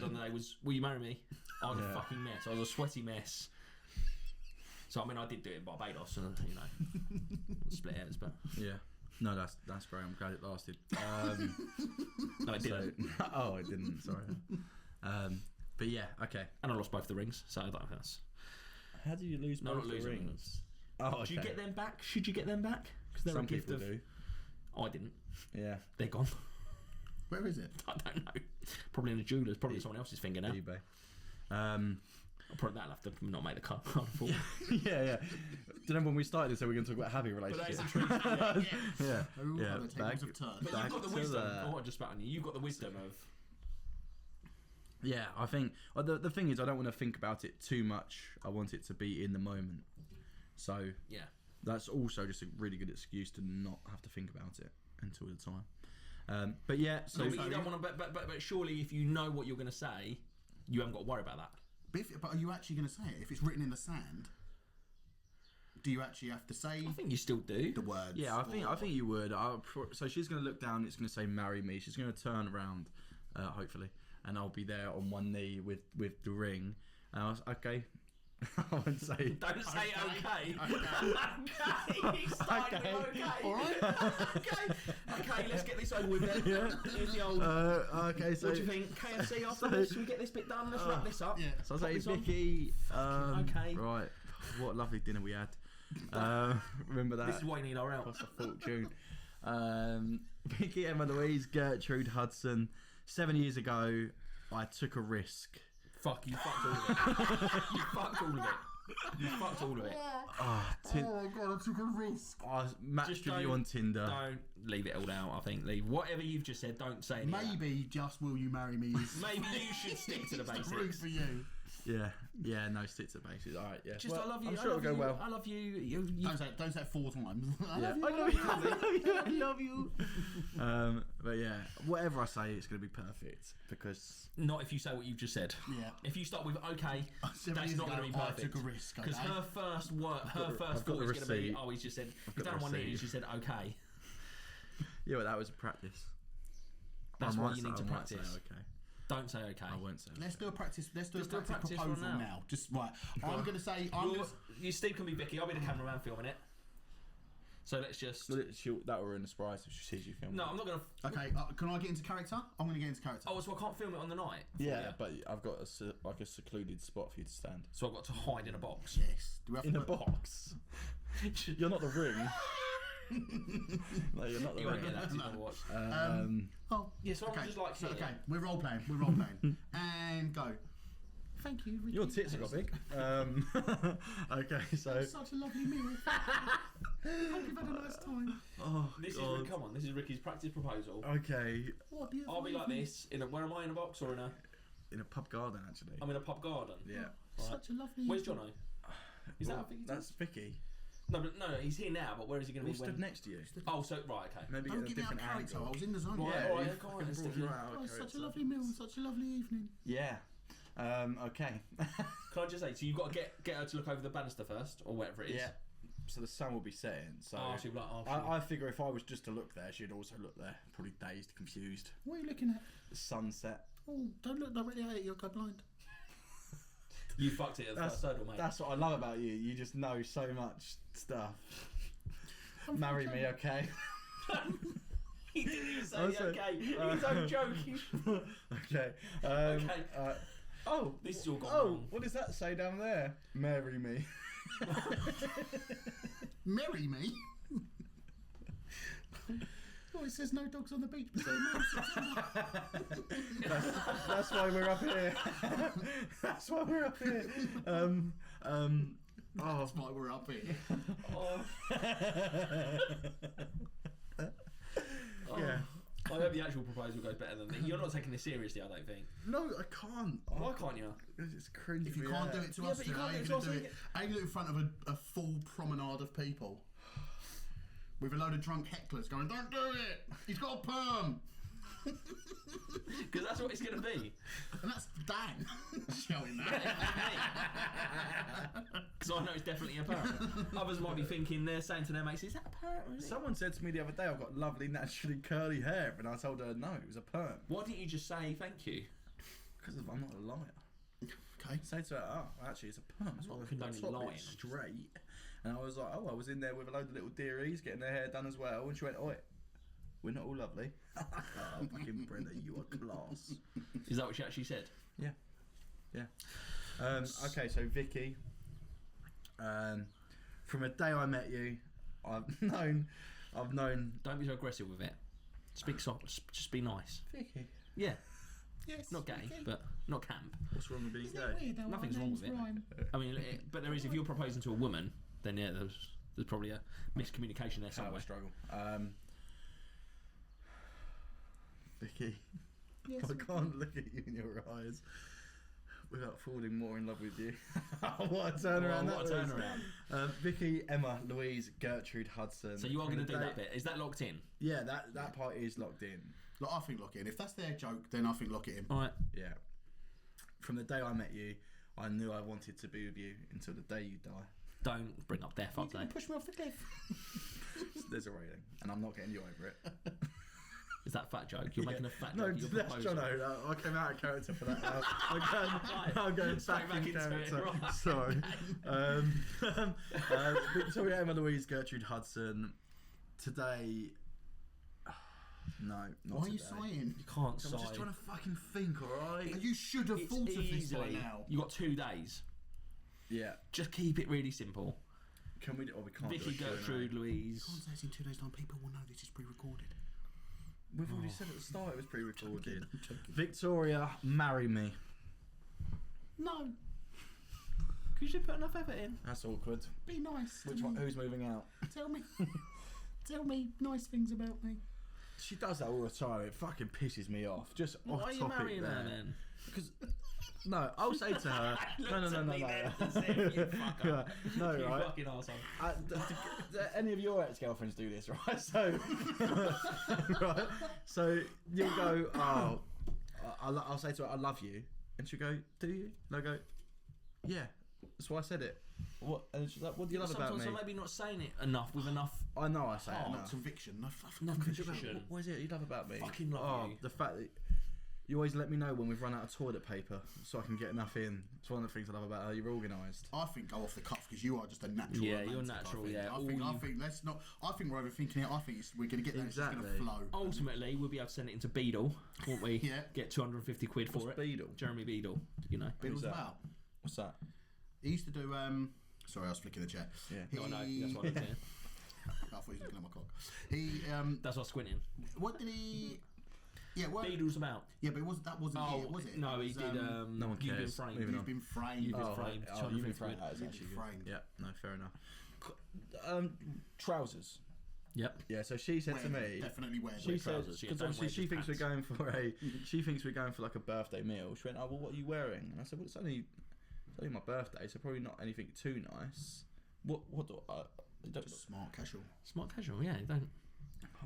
on the day was, "Will you marry me?" I was a fucking mess. I was a sweaty mess. So I mean, I did do it in Barbados, and split hairs, but Yeah. No, that's great. I'm glad it lasted. no, I didn't. Oh, I didn't. Sorry. But yeah, okay. And I lost both the rings, so I don't know if that's. How do you lose No, both not the losing rings? Oh, okay. Do you get them back? Should you get them back? Because they're Some a gift people of. do. I didn't. Yeah. They're gone. Where is it? I don't know. Probably in the jeweller's. Probably someone else's finger now. eBay. Probably that'll have to not make the cut. yeah. Do you remember when we started this? So we're going to talk about happy relationships. Yeah. Oh, Yeah, the tables back- have turned. But Back you've got the to wisdom. that. Oh, I just spat on you. You've got the wisdom of. Yeah, I think the thing is I don't want to think about it too much. I want it to be in the moment. So Yeah. that's also just a really good excuse to not have to think about it until the time. But yeah, so No, but you don't want to. But surely, if you know what you're going to say, you haven't got to worry about that. But are you actually going to say it? If it's written in the sand, do you actually have to say I think you still do. the words? yeah, I think you would. So she's going to look down. It's going to say "marry me." She's going to turn around, hopefully, and I'll be there on one knee with the ring. And I was okay. I wouldn't say. Don't say okay. Okay. He started with okay. All right. Okay, let's get this over with then. Yeah. Here's the old. Okay, so What do you think? KFC after this? Should we get this bit done? Let's wrap this up. Yeah. So I Pop say this on. Vicky. Okay. Right. What a lovely dinner we had. Remember that? This is why you need our help. Cost a fortune. Vicky, Emma, Louise, Gertrude, Hudson. 7 years ago, I took a risk. Fuck, you fucked all of it. You fucked all of it. You fucked all of it. Oh Oh god, I took a risk. I matched Just with you don't- on Tinder. Don't leave it all out, I think. Leave whatever you've just said, don't say any of that. Maybe just will you marry me is Maybe you should stick to the root basics. for you. Yeah, no, stick to the basics. All right, yeah. Just Well, I love you. I'm I sure love it'll go you, well. I love you. You Don't say it 4 times. I Yeah. love you. I love you. I love you. But yeah, whatever I say, it's going to be perfect because not if you say what you've just said. Yeah. If you start with okay, 7 that's years not going to be ago, perfect. I took a risk. Because Okay? her first word, her I've first got thought the is going to be, receipt. oh, he's just said, he's got down the on one knee, receipt. he's just said okay. yeah, well, that was a practice. That's I what might you say- need to I might practice. say okay. Don't say okay. I won't say. Let's do a practice. Let's do Let's a practice one proposal now. Just right. I'm going to say. You, Steve can be Vicky. I'll be the cameraman filming it. So let's just. That will ruin the surprise if she sees you film. No, I'm not going to. Okay. Can I get into character? I'm going to get into character. Oh, so I can't film it on the night. Yeah, but I've got like a secluded spot for you to stand. So I've got to hide in a box. Yes. Do we have In to a box. You're not the ring. No, you're not the You won't ring. get that. 'Cause you never watched. Oh. Yeah, so Okay. I'm just like So, here. okay. We're role playing. We're role playing. And go. Thank you. Ricky. Your tits have got big. Okay, so. Such a lovely meal. Hope you've had a nice time. Oh, This God. is come on. This is Ricky's practice proposal. Okay, What a beautiful I'll be like evening. this. Where am I in a box or in a? in a pub garden actually. I'm in a pub garden. Yeah. Such a lovely. Where's evening. Jono? Is that Vicky? That's Vicky. No, but no, he's here now. But where is he going to We be stood when? next to you. Oh, so right, okay. Maybe Don't get a give me out different character. angle. I was in the zone. Right, Yeah, alright, you go on, fucking let's brought stick you it. out of Oh, such a character. lovely meal. Such a lovely evening. Yeah. Okay. Can I just say, so you've got to get her to look over the banister first, or whatever it is. Yeah. So the sun will be setting. So Oh, she'll be like, oh, I figure if I was just to look there, she'd also look there, probably dazed, confused. What are you looking at? The sunset. Oh, don't look directly at it. You'll go blind. you fucked it at the first hurdle, mate. That's what I love about you. You just know so much stuff. Marry me, okay? He didn't even say Also, okay. He's only joking. Okay. Okay. Oh, This is all gone oh, wrong. what does that say down there? Marry me. Marry me. Oh, it says no dogs on the beach. But That's why we're up here. That's why we're up here. that's why we're up here. Yeah. I hope the actual proposal goes better than this. You're not taking this seriously, I don't think. No, I can't. Why can't you? It's cringy. If you can't do it to us, but you then can't how do are it you to going us, to do you it? How are you going to do it in front of a full promenade of people? With a load of drunk hecklers going, don't do it! He's got a perm! Because that's what it's going to be. And that's Dan showing that. Because I know it's definitely a perm. Others might be thinking, they're saying to their mates, is that a perm? Or is it? Someone said to me the other day, I've got lovely, naturally curly hair, and I told her no, it was a perm. Why didn't you just say thank you? Because I'm not a liar. Okay. Say to her, oh, actually, it's a perm. It's not not condoning lying. It's straight. And I was like, oh, I was in there with a load of little dearies getting their hair done as well. And she went, oi, we're not all lovely. Oh, fucking Brenda, you are class. Is that what she actually said? Yeah. Okay, so Vicky. From the day I met you, I've known. Don't be so aggressive with it. Speak soft. Just be nice. Vicky. Yeah. Yes. Not gay, but not camp. What's wrong with being Isn't gay? it weird how Nothing's our wrong names with it. rhyme? I mean, but there is, if you're proposing to a woman, then yeah, there's probably a miscommunication there Kind of somewhere. a struggle. Vicky, Yes, I can't look at you in your eyes without falling more in love with you. What a turnaround What a that was. turnaround. Vicky, Emma, Louise, Gertrude, Hudson. So you are From going to the do day- that bit. Is that locked in? Yeah, that part is locked in. Look, I think lock it in. If that's their joke, then I think lock it in. All right. Yeah. From the day I met you, I knew I wanted to be with you until the day you die. Don't bring up death, I'd say. Push me off the cliff. There's a railing, and I'm not getting you over it. Is that fat joke? You're making a fat No, joke. that's Jonno. I came out of character for that. I'm going Straight back in into it, character. right. Sorry. Victoria Emma Louise Gertrude Hudson. Today. No, not Why are today. you sighing? You can't I'm sigh. just trying to fucking think, alright? You should have It's thought of this by easily. now. You got 2 days. Yeah. Just keep it really simple. Can we? Oh, we can't. Vicky do a Q&A. Gertrude Louise. Can't say it's in 2 days' time. People will know this is pre-recorded. We've already said at the start it was pre-recorded. I'm joking. Victoria, marry me. No. Because you put enough effort in. That's awkward. Be nice. to Which one? me. Who's moving out? Tell me. Tell me nice things about me. She does that all the time. It fucking pisses me off. Just Why off are you topic marrying there. her then? Because no, I'll say to her. no. You fucker. No, You right. fucking arsehole. Do any of your ex-girlfriends do this, right? So, right. So you'll go, oh, I'll say to her, I love you, and she'll go, do you? And I go, yeah. That's why I said it. What? And she's like, what do you love about Sometimes me? I'm maybe not saying it enough with enough. I know I say it enough. Conviction. No fucking No conviction. conviction. What is it you love about me? Fucking love you. The fact that you always let me know when we've run out of toilet paper, so I can get enough in. It's one of the things I love about her. You're organised. I think go off the cuff because you are just a natural. Yeah, romantic, you're I natural, think. yeah. I All think. I you- think let's not. I think we're overthinking it. I think we're going to get there. It's just going Exactly. to flow. Ultimately, we'll be able to send it into Beadle, won't we? Yeah. Get 250 quid for What's it. Beadle? Jeremy Beadle, you know. Beatles that? about. What's that? He used to do. Sorry, I was flicking the chair. Yeah. No, I know. That's what I'm saying. I thought he was looking at my cock. He. That's what I'm squinting. What did he? Yeah. What? Beadle's about. Yeah, but that wasn't it, was it? No, It he was, did. no one You've been cares. framed. Moving You've been framed. You've been Oh, framed. right. Oh, you've been 250 framed. quid. That is You've actually been good. framed. Yeah. No, fair enough. Trousers. Yep. Yeah. So she said to me. Definitely wear She them. said, trousers, yeah, because don't obviously wear she just thinks we're pants. going for a, she thinks we're going for like a birthday meal. She went, oh well, what are you wearing? And I said, well, it's only my birthday, so probably not anything too nice. What do I? Don't, Just smart casual. Smart casual, yeah. Don't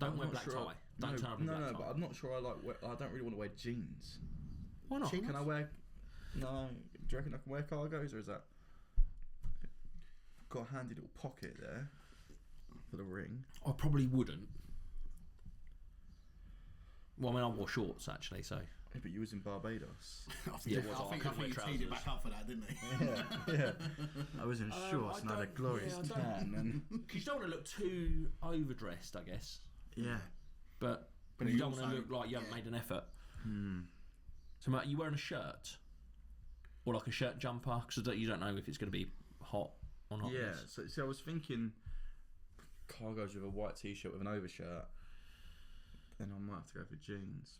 I'm wear not black sure. tie. Don't turn up in No, black no, tie. but I'm not sure. I don't really want to wear jeans. Why not? Chinos? Can I wear? No. Do you reckon I can wear cargos, or is that got a handy little pocket there for the ring? I probably wouldn't. Well, I mean, I wore shorts actually, so Yeah, but you was in Barbados. I think, Yeah, it was I on. think, I I couldn't think wear he teed it trousers. back up for that, didn't he? yeah. I was in shorts I and I had a don't- glorious yeah, I don't- tan. And because you don't want to look too overdressed, I guess. yeah. But But you you don't want to also- look like you haven't yeah. made an effort. Hmm. So, Matt, you wearing a shirt or like a shirt jumper? Because you don't know if it's going to be hot or not. Yeah, so I was thinking cargos with a white t-shirt with an overshirt. Then I might have to go for jeans.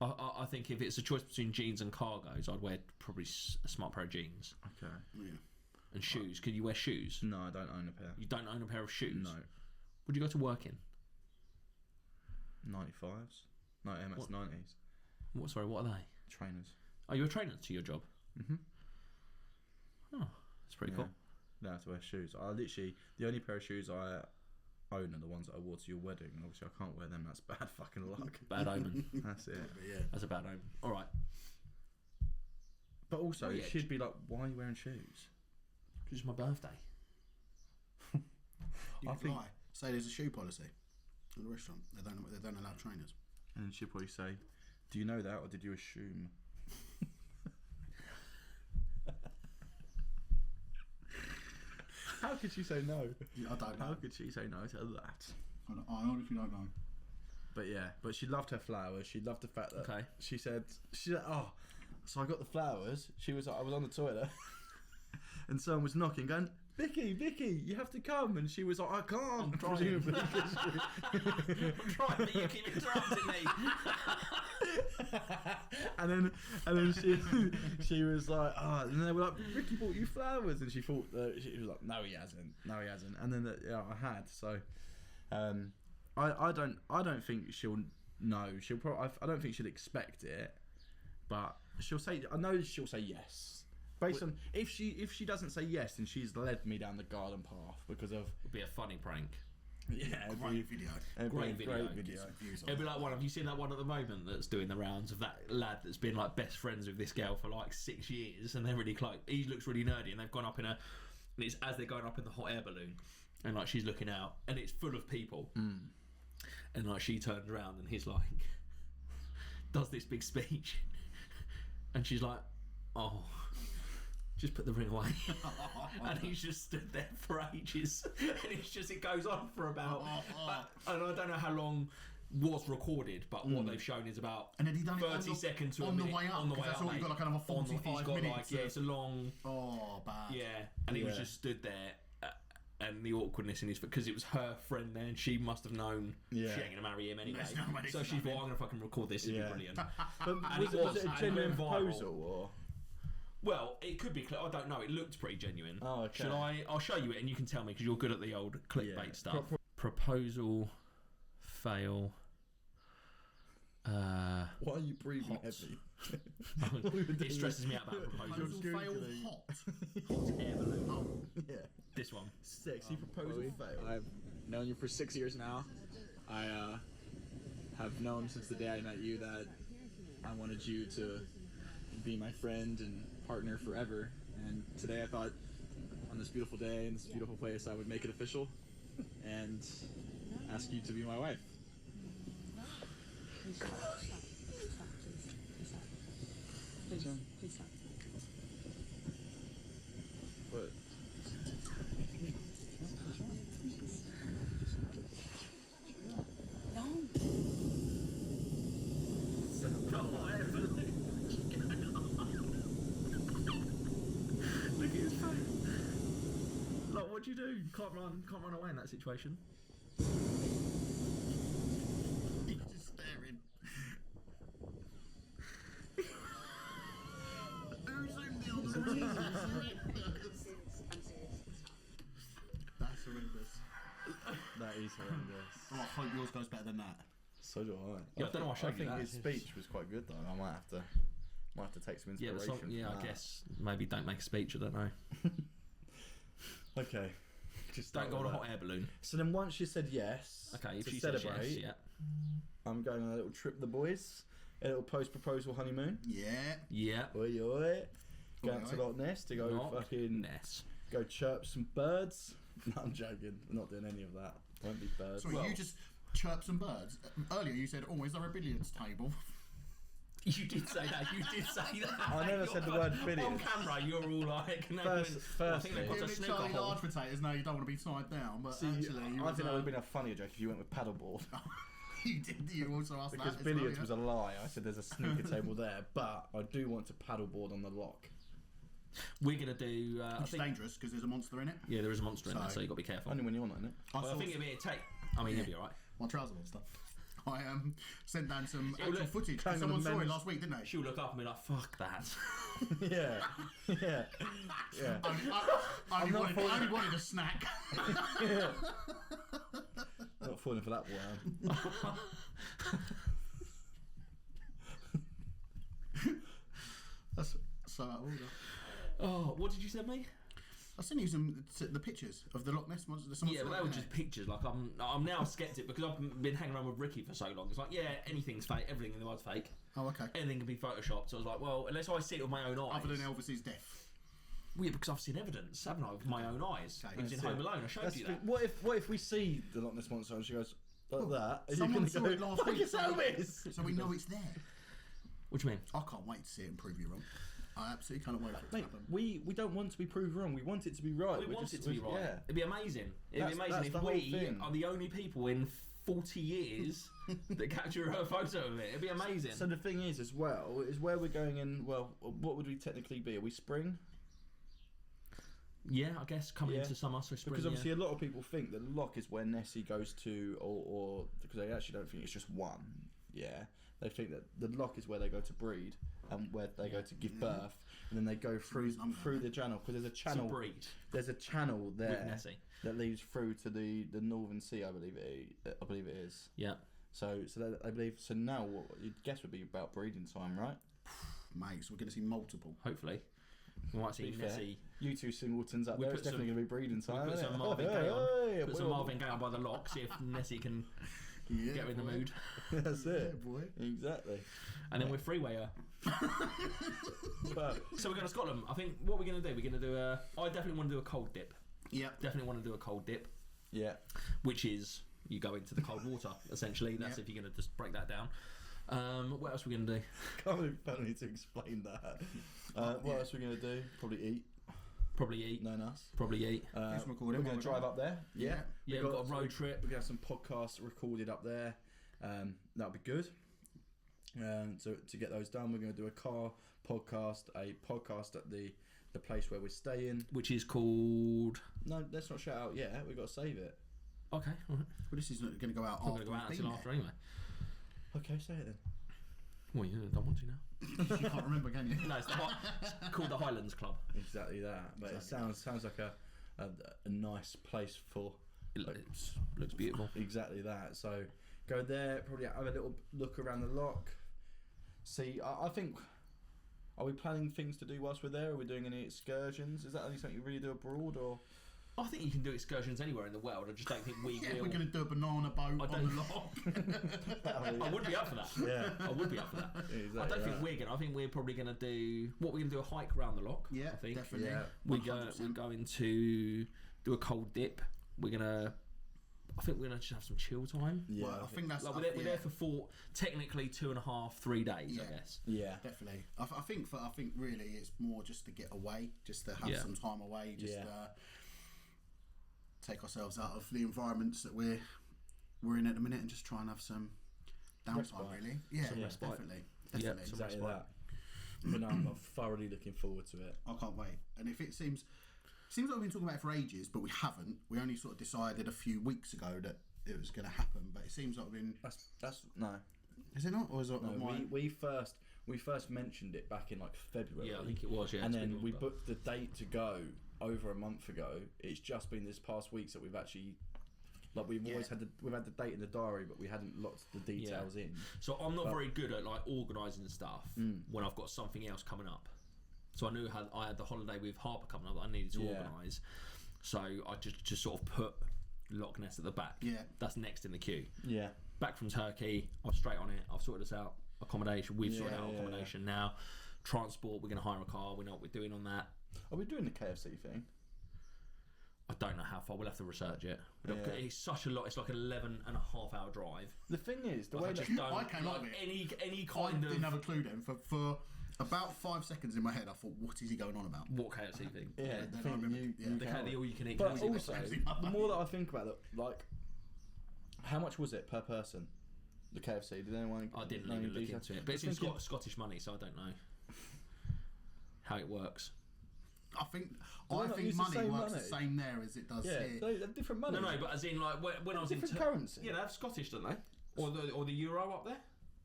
I think if it's a choice between jeans and cargos, I'd wear probably a smart pair of jeans Okay. Yeah. and shoes. Can you wear shoes? No, I don't own a pair. You don't own a pair of shoes. No. Would you go to work in? 95s. No, MS What? 90s. What? Sorry, what are they? Trainers. Are you a trainer to your job? Mhm. Oh, that's pretty Yeah. cool. Don't have to wear shoes. I literally, the only pair of shoes I own are the ones that I wore to your wedding. And obviously I can't wear them. That's bad fucking luck. Bad omen. That's it. But yeah. That's a bad omen. All right. But also, Well, it yeah, should be like, why are you wearing shoes? Because it's my birthday. You I could think- lie. Say there's a shoe policy at the restaurant. They don't allow trainers. And then she'll probably say, do you know that or did you assume? How could she say no? Yeah, I don't How know. could she say no to that? I honestly don't know. But yeah, but she loved her flowers. She loved the fact that Okay. she said, oh, so I got the flowers. She was like, I was on the toilet and someone was knocking going, Vicky, you have to come. And she was like, I can't. I'm trying. presumably, 'cause I'm trying, but you keep interrupting me. and then she was like, and they were like, Ricky bought you flowers, and she thought that she was like, no he hasn't, and then yeah, I had. So I don't think she'll know. She'll probably, I don't think she'll expect it, but she'll say, I know she'll say yes. Based on if she doesn't say yes, then she's led me down the garden path because of It'd be a funny prank. Great video. Great video. Get some views on It'd be that. like one. Have you seen that one at the moment that's doing the rounds of that lad that's been like best friends with this girl for like 6 years, and they're really close. He looks really nerdy, and they've gone up in a. And it's as they're going up in the hot air balloon, and like she's looking out, and it's full of people. And like she turns around and he's like, does this big speech, and she's like, oh, just put the ring away. And he's just stood there for ages, and it goes on for about, and I don't know how long was recorded, but what they've shown is about And had he done 30 it seconds to on a the minute, way up? on the way Because up, that's all mate. you've got, like, kind of a 45 he's got minutes. like, yeah, it's a long, Oh, bad. yeah, and he was just stood there. And the awkwardness in his, because it was her friend there, and she must have known she ain't gonna marry him anyway. There's no way So she's she thought, marrying I'm gonna fucking record this. It'd be brilliant. But And was it a and genuine went viral. proposal or? Well, it could be. I don't know. It looked pretty genuine. Oh, okay. Should I? I'll show you it, and you can tell me because you're good at the old clickbait Yeah. stuff. Proposal, fail. Why are you breathing Hot. heavy? It stresses me out about proposals. Proposal fail Googling. hot. Hot air balloon. Oh, Yeah. This one. Sexy proposal Chloe, fail. I've known you for 6 years now. I have known since the day I met you that I wanted you to be my friend and partner forever. And today I thought, on this beautiful day in this beautiful place, I would make it official and ask you to be my wife. But Look at his face. Like, what'd you do? Can't run away in that situation. he's just staring. Who zoomed in on the ring? That's horrendous. That is horrendous. Oh, I hope yours goes better than that. So do I. Yeah, I don't know why I showed you think that. his speech was quite good though. I might have to take some Yeah, inspiration. but yeah, from I that. guess maybe don't make a speech. I don't know. Okay. Just Don't start go on a with hot that. air balloon. So then once you said yes, Okay, if to she says celebrate, yes, yeah. I'm going on a little trip with the boys, a little post-proposal honeymoon. Yeah. Yeah. Oi oi. Going Oi, to oi. Loch Ness to go Not fucking Ness. go chirp some birds. No, I'm joking. I'm not doing any of that. Won't be birds. So you just chirp some birds. Earlier you said, oh, is there a billiards table? You did say that. You did say that. I never said the word On billiards. camera, you're all like, no, First- I think they've got Giving a it snooker Charlie hole. large potatoes. No, you don't want to be tied down. But See, actually, you I was, think that would have been a funnier joke if you went with paddleboard. you did. You also asked Because that. billiards as was a lie. I said there's a snooker table there, but I do want to paddleboard on the lock. We're gonna do. I Which is think, dangerous because there's a monster in it. yeah, there is a monster in there, So- so you got to be careful. Only when you're not in it. I Well, I saw think it'd be a take. I mean, it'll be alright. my trouser monster. I sent down some It'll actual look footage. kind of Someone saw it men's- last week, didn't they? She'll look up and be like, "Fuck that." Yeah, yeah, yeah. I only not wanted, wanted a snack. Not falling for that one. That's so out of order. Oh, what did you send me? I sent you the pictures of the Loch Ness monster. Someone Yeah, saw but it, they were didn't just pictures. Like I'm now skeptic because I've been hanging around with Ricky for so long. It's like, yeah, anything's fake. Everything in the world's fake. Oh, okay. Anything can be photoshopped. So I was like, well, unless I see it with my own eyes. Other than Elvis's death. Well, yeah, because I've seen evidence, haven't I, with my own eyes. Okay. It was in That's Home it. Alone. I showed That's you the that. thing. What if we see the Loch Ness monster and she goes like that? Are Someone you saw gonna it go, last "Fuck, week, it's Elvis!" So we know it's there. What do you mean? I can't wait to see it and prove you wrong. I absolutely can't wait for it to Mate, happen. we don't want to be proved wrong. We want it to be right. We We're want just- it to be right. Yeah. It'd be amazing. It'd be That's amazing the if whole we thing. are the only people in 40 years that capture a photo of it. It'd be amazing. So the thing is, as well, is where we're going in. Well, what would we technically be? Are we spring? Yeah, I guess coming Yeah. into summer, so spring. Because obviously yeah. a lot of people think that the loch is where Nessie goes to, or because they actually don't think it's just one. Yeah, they think that the loch is where they go to breed and where they go to give birth, and then they go through the channel because there's a to channel. breed There's a channel with there Nessie. that leads through to the Northern Sea, I believe it is. Yeah. So that, I believe so. Now, what you'd guess would be about breeding time, right? Mate, so we're going to see multiple. Hopefully, we might To see be fair, Nessie. you two singletons up We there. put It's definitely some- going to be breeding time. Put isn't some it? Marvin Gaye on. Hey, Put some boy, Marvin Gaye on by the lock. See if Nessie can Yeah, get her in the boy. mood. That's it. Yeah, boy. Exactly. And then we're freewayer. But So we're going to Scotland. I think what we're going to do. We're going to do a. I definitely want to do a cold dip. Yeah. Definitely want to do a cold dip, yeah, which is you go into the cold water. Essentially, that's if you're going to just break that down. What else are we going to do? Can't really funny to explain that. What else are we going to do? Probably eat. Probably eat. No, us. Probably eat. We're going to drive up there. Yeah. We've got a road trip. We're going to have some podcasts recorded up there. That'll be good. To get those done, we're going to do a podcast at the place where we're staying, which is called. No, let's not shout out yet. We've got to save it. Okay. All right. Well, this is not going to go out. It's not going to go out until after anyway. Okay, say it then. Well, you don't want to now. You can't remember, can you? No, it's called the Highlands Club. Exactly that. But exactly. It sounds like a nice place for. It looks beautiful. Exactly that. So go there. Probably have a little look around the lock. See, I think. Are we planning things to do whilst we're there? Are we doing any excursions? Is that only something you really do abroad, or? I think you can do excursions anywhere in the world. I just don't think we will. We're going to do a banana boat on the lock. I would be up for that. Yeah, I would be up for that. Exactly I don't think we're going to. I think we're probably going to do. We're going to do a hike around the lock. Yeah, I think. definitely. Yeah. We're going to do a cold dip. I think we're gonna just have some chill time. Yeah, well, I think that's. Like we're there for technically 2.5, 3 days, I guess. Yeah, definitely. I think really it's more just to get away, just to have some time away, just take ourselves out of the environments that we're in at the minute, and just try and have some downtime. Really, definitely. Yeah, exactly that. But no, I'm thoroughly looking forward to it. I can't wait. And if it seems like we've been talking about it for ages, but we haven't. We only sort of decided a few weeks ago that it was going to happen. But it seems like we've been. That's no. Is it not? Or is it no, we first mentioned it back in like February. Yeah, I think it was. Yeah, and then we booked the date to go over a month ago. It's just been this past weeks that we've actually. Like we've always had the date in the diary, but we hadn't locked the details in. So I'm not very good at like organising stuff when I've got something else coming up. So I knew I had the holiday with Harper coming up that I needed to organise. So I just sort of put Loch Ness at the back. Yeah. That's next in the queue. Yeah. Back from Turkey, I'm straight on it. I've sorted this out. Accommodation, we've sorted out accommodation now. Transport, we're going to hire a car. We know what we're doing on that. Are we doing the KFC thing? I don't know how far. We'll have to research it. It's such a lot. It's like an 11.5-hour drive. The thing is, the like way I just don't I came like up with it. any kind of. I didn't have a clue then. For about 5 seconds in my head, I thought, "What is he going on about?" What KFC thing? Yeah, the all-you-can-eat. But also, the more that I think about it, like, how much was it per person? The KFC. Did anyone? I didn't even look into it, but it's in Scottish money, so I don't know how it works. I think money works the same there as it does here. They have different money. No, but as in like when I was in currency. Yeah, they have Scottish, don't they? Or the euro up there.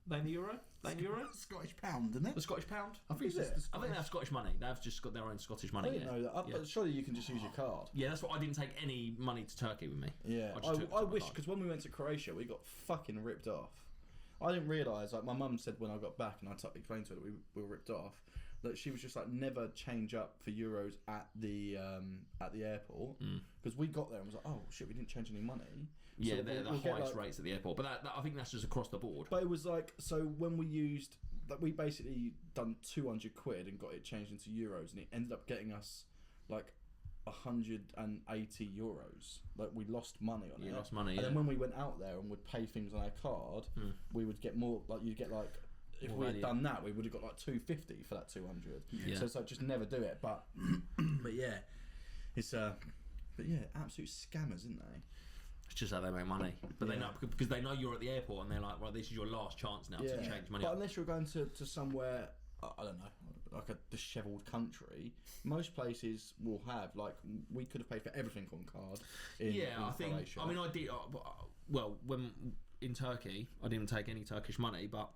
They in the euro? They in euro? Scottish pound, isn't it? The Scottish pound? I think I think they have Scottish money. They've just got their own Scottish money. I didn't know that. But surely you can just use your card. Yeah, that's what I didn't take any money to Turkey with me. Yeah, I wish, because when we went to Croatia, we got fucking ripped off. I didn't realise, like my mum said when I got back and I explained to her that we were ripped off, that she was just like never change up for euros at the airport, because we got there and was like, oh shit, we didn't change any money. Yeah, so they're the highest rates at the airport, but that I think that's just across the board. But it was like, so when we used that, we basically done 200 quid and got it changed into euros, and it ended up getting us like 180 euros. Like we lost money on it. You lost money, and then when we went out there and would pay things on our card, we would get more. Like you'd get like. If we had done that, we would have got like 250 for that 200. Yeah. So it's like just never do it. But yeah, it's but yeah, absolute scammers, isn't they? It's just how they make money. But they know because they know you're at the airport and they're like, right, this is your last chance now to change money. But unless you're going to somewhere, I don't know, like a dishevelled country, most places will have like we could have paid for everything on card. I think. Croatia. I mean, I did. Well, when in Turkey, I didn't take any Turkish money, but.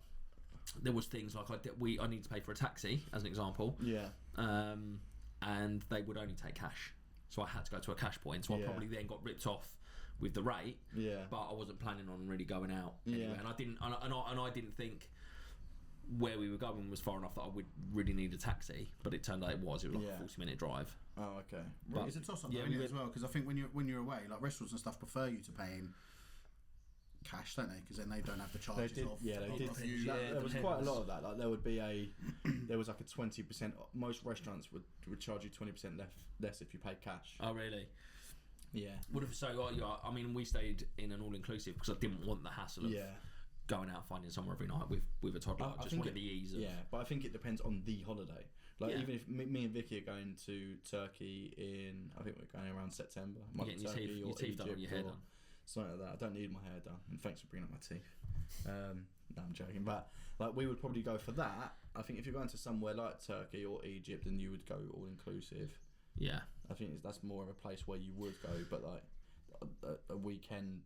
There was things like I need to pay for a taxi as an example, and they would only take cash, so I had to go to a cash point. So I probably then got ripped off with the rate. But I wasn't planning on really going out anyway, and I didn't, and I didn't think where we were going was far enough that I would really need a taxi. But it turned out it was like a 40-minute drive. Oh, okay. But it's a toss up as well, because I think when you're away, like restaurants and stuff prefer you to pay in cash, don't they? Because then they don't have the charges off. Yeah, they did. There was quite a lot of that. Like there would be there was like a 20%. Most restaurants would charge you 20% less if you paid cash. Oh, really? Yeah. I mean, we stayed in an all-inclusive because I didn't want the hassle of going out and finding somewhere every night with a toddler. I just wanted the ease of... Yeah, but I think it depends on the holiday. Like, even if me and Vicky are going to Turkey in... I think we're going around September. You're getting your teeth done or your hair done. Something like that. I don't need my hair done. And thanks for bringing up my teeth. No, I'm joking. But like, we would probably go for that. I think if you're going to somewhere like Turkey or Egypt, then you would go all inclusive. Yeah. I think that's more of a place where you would go. But like a weekend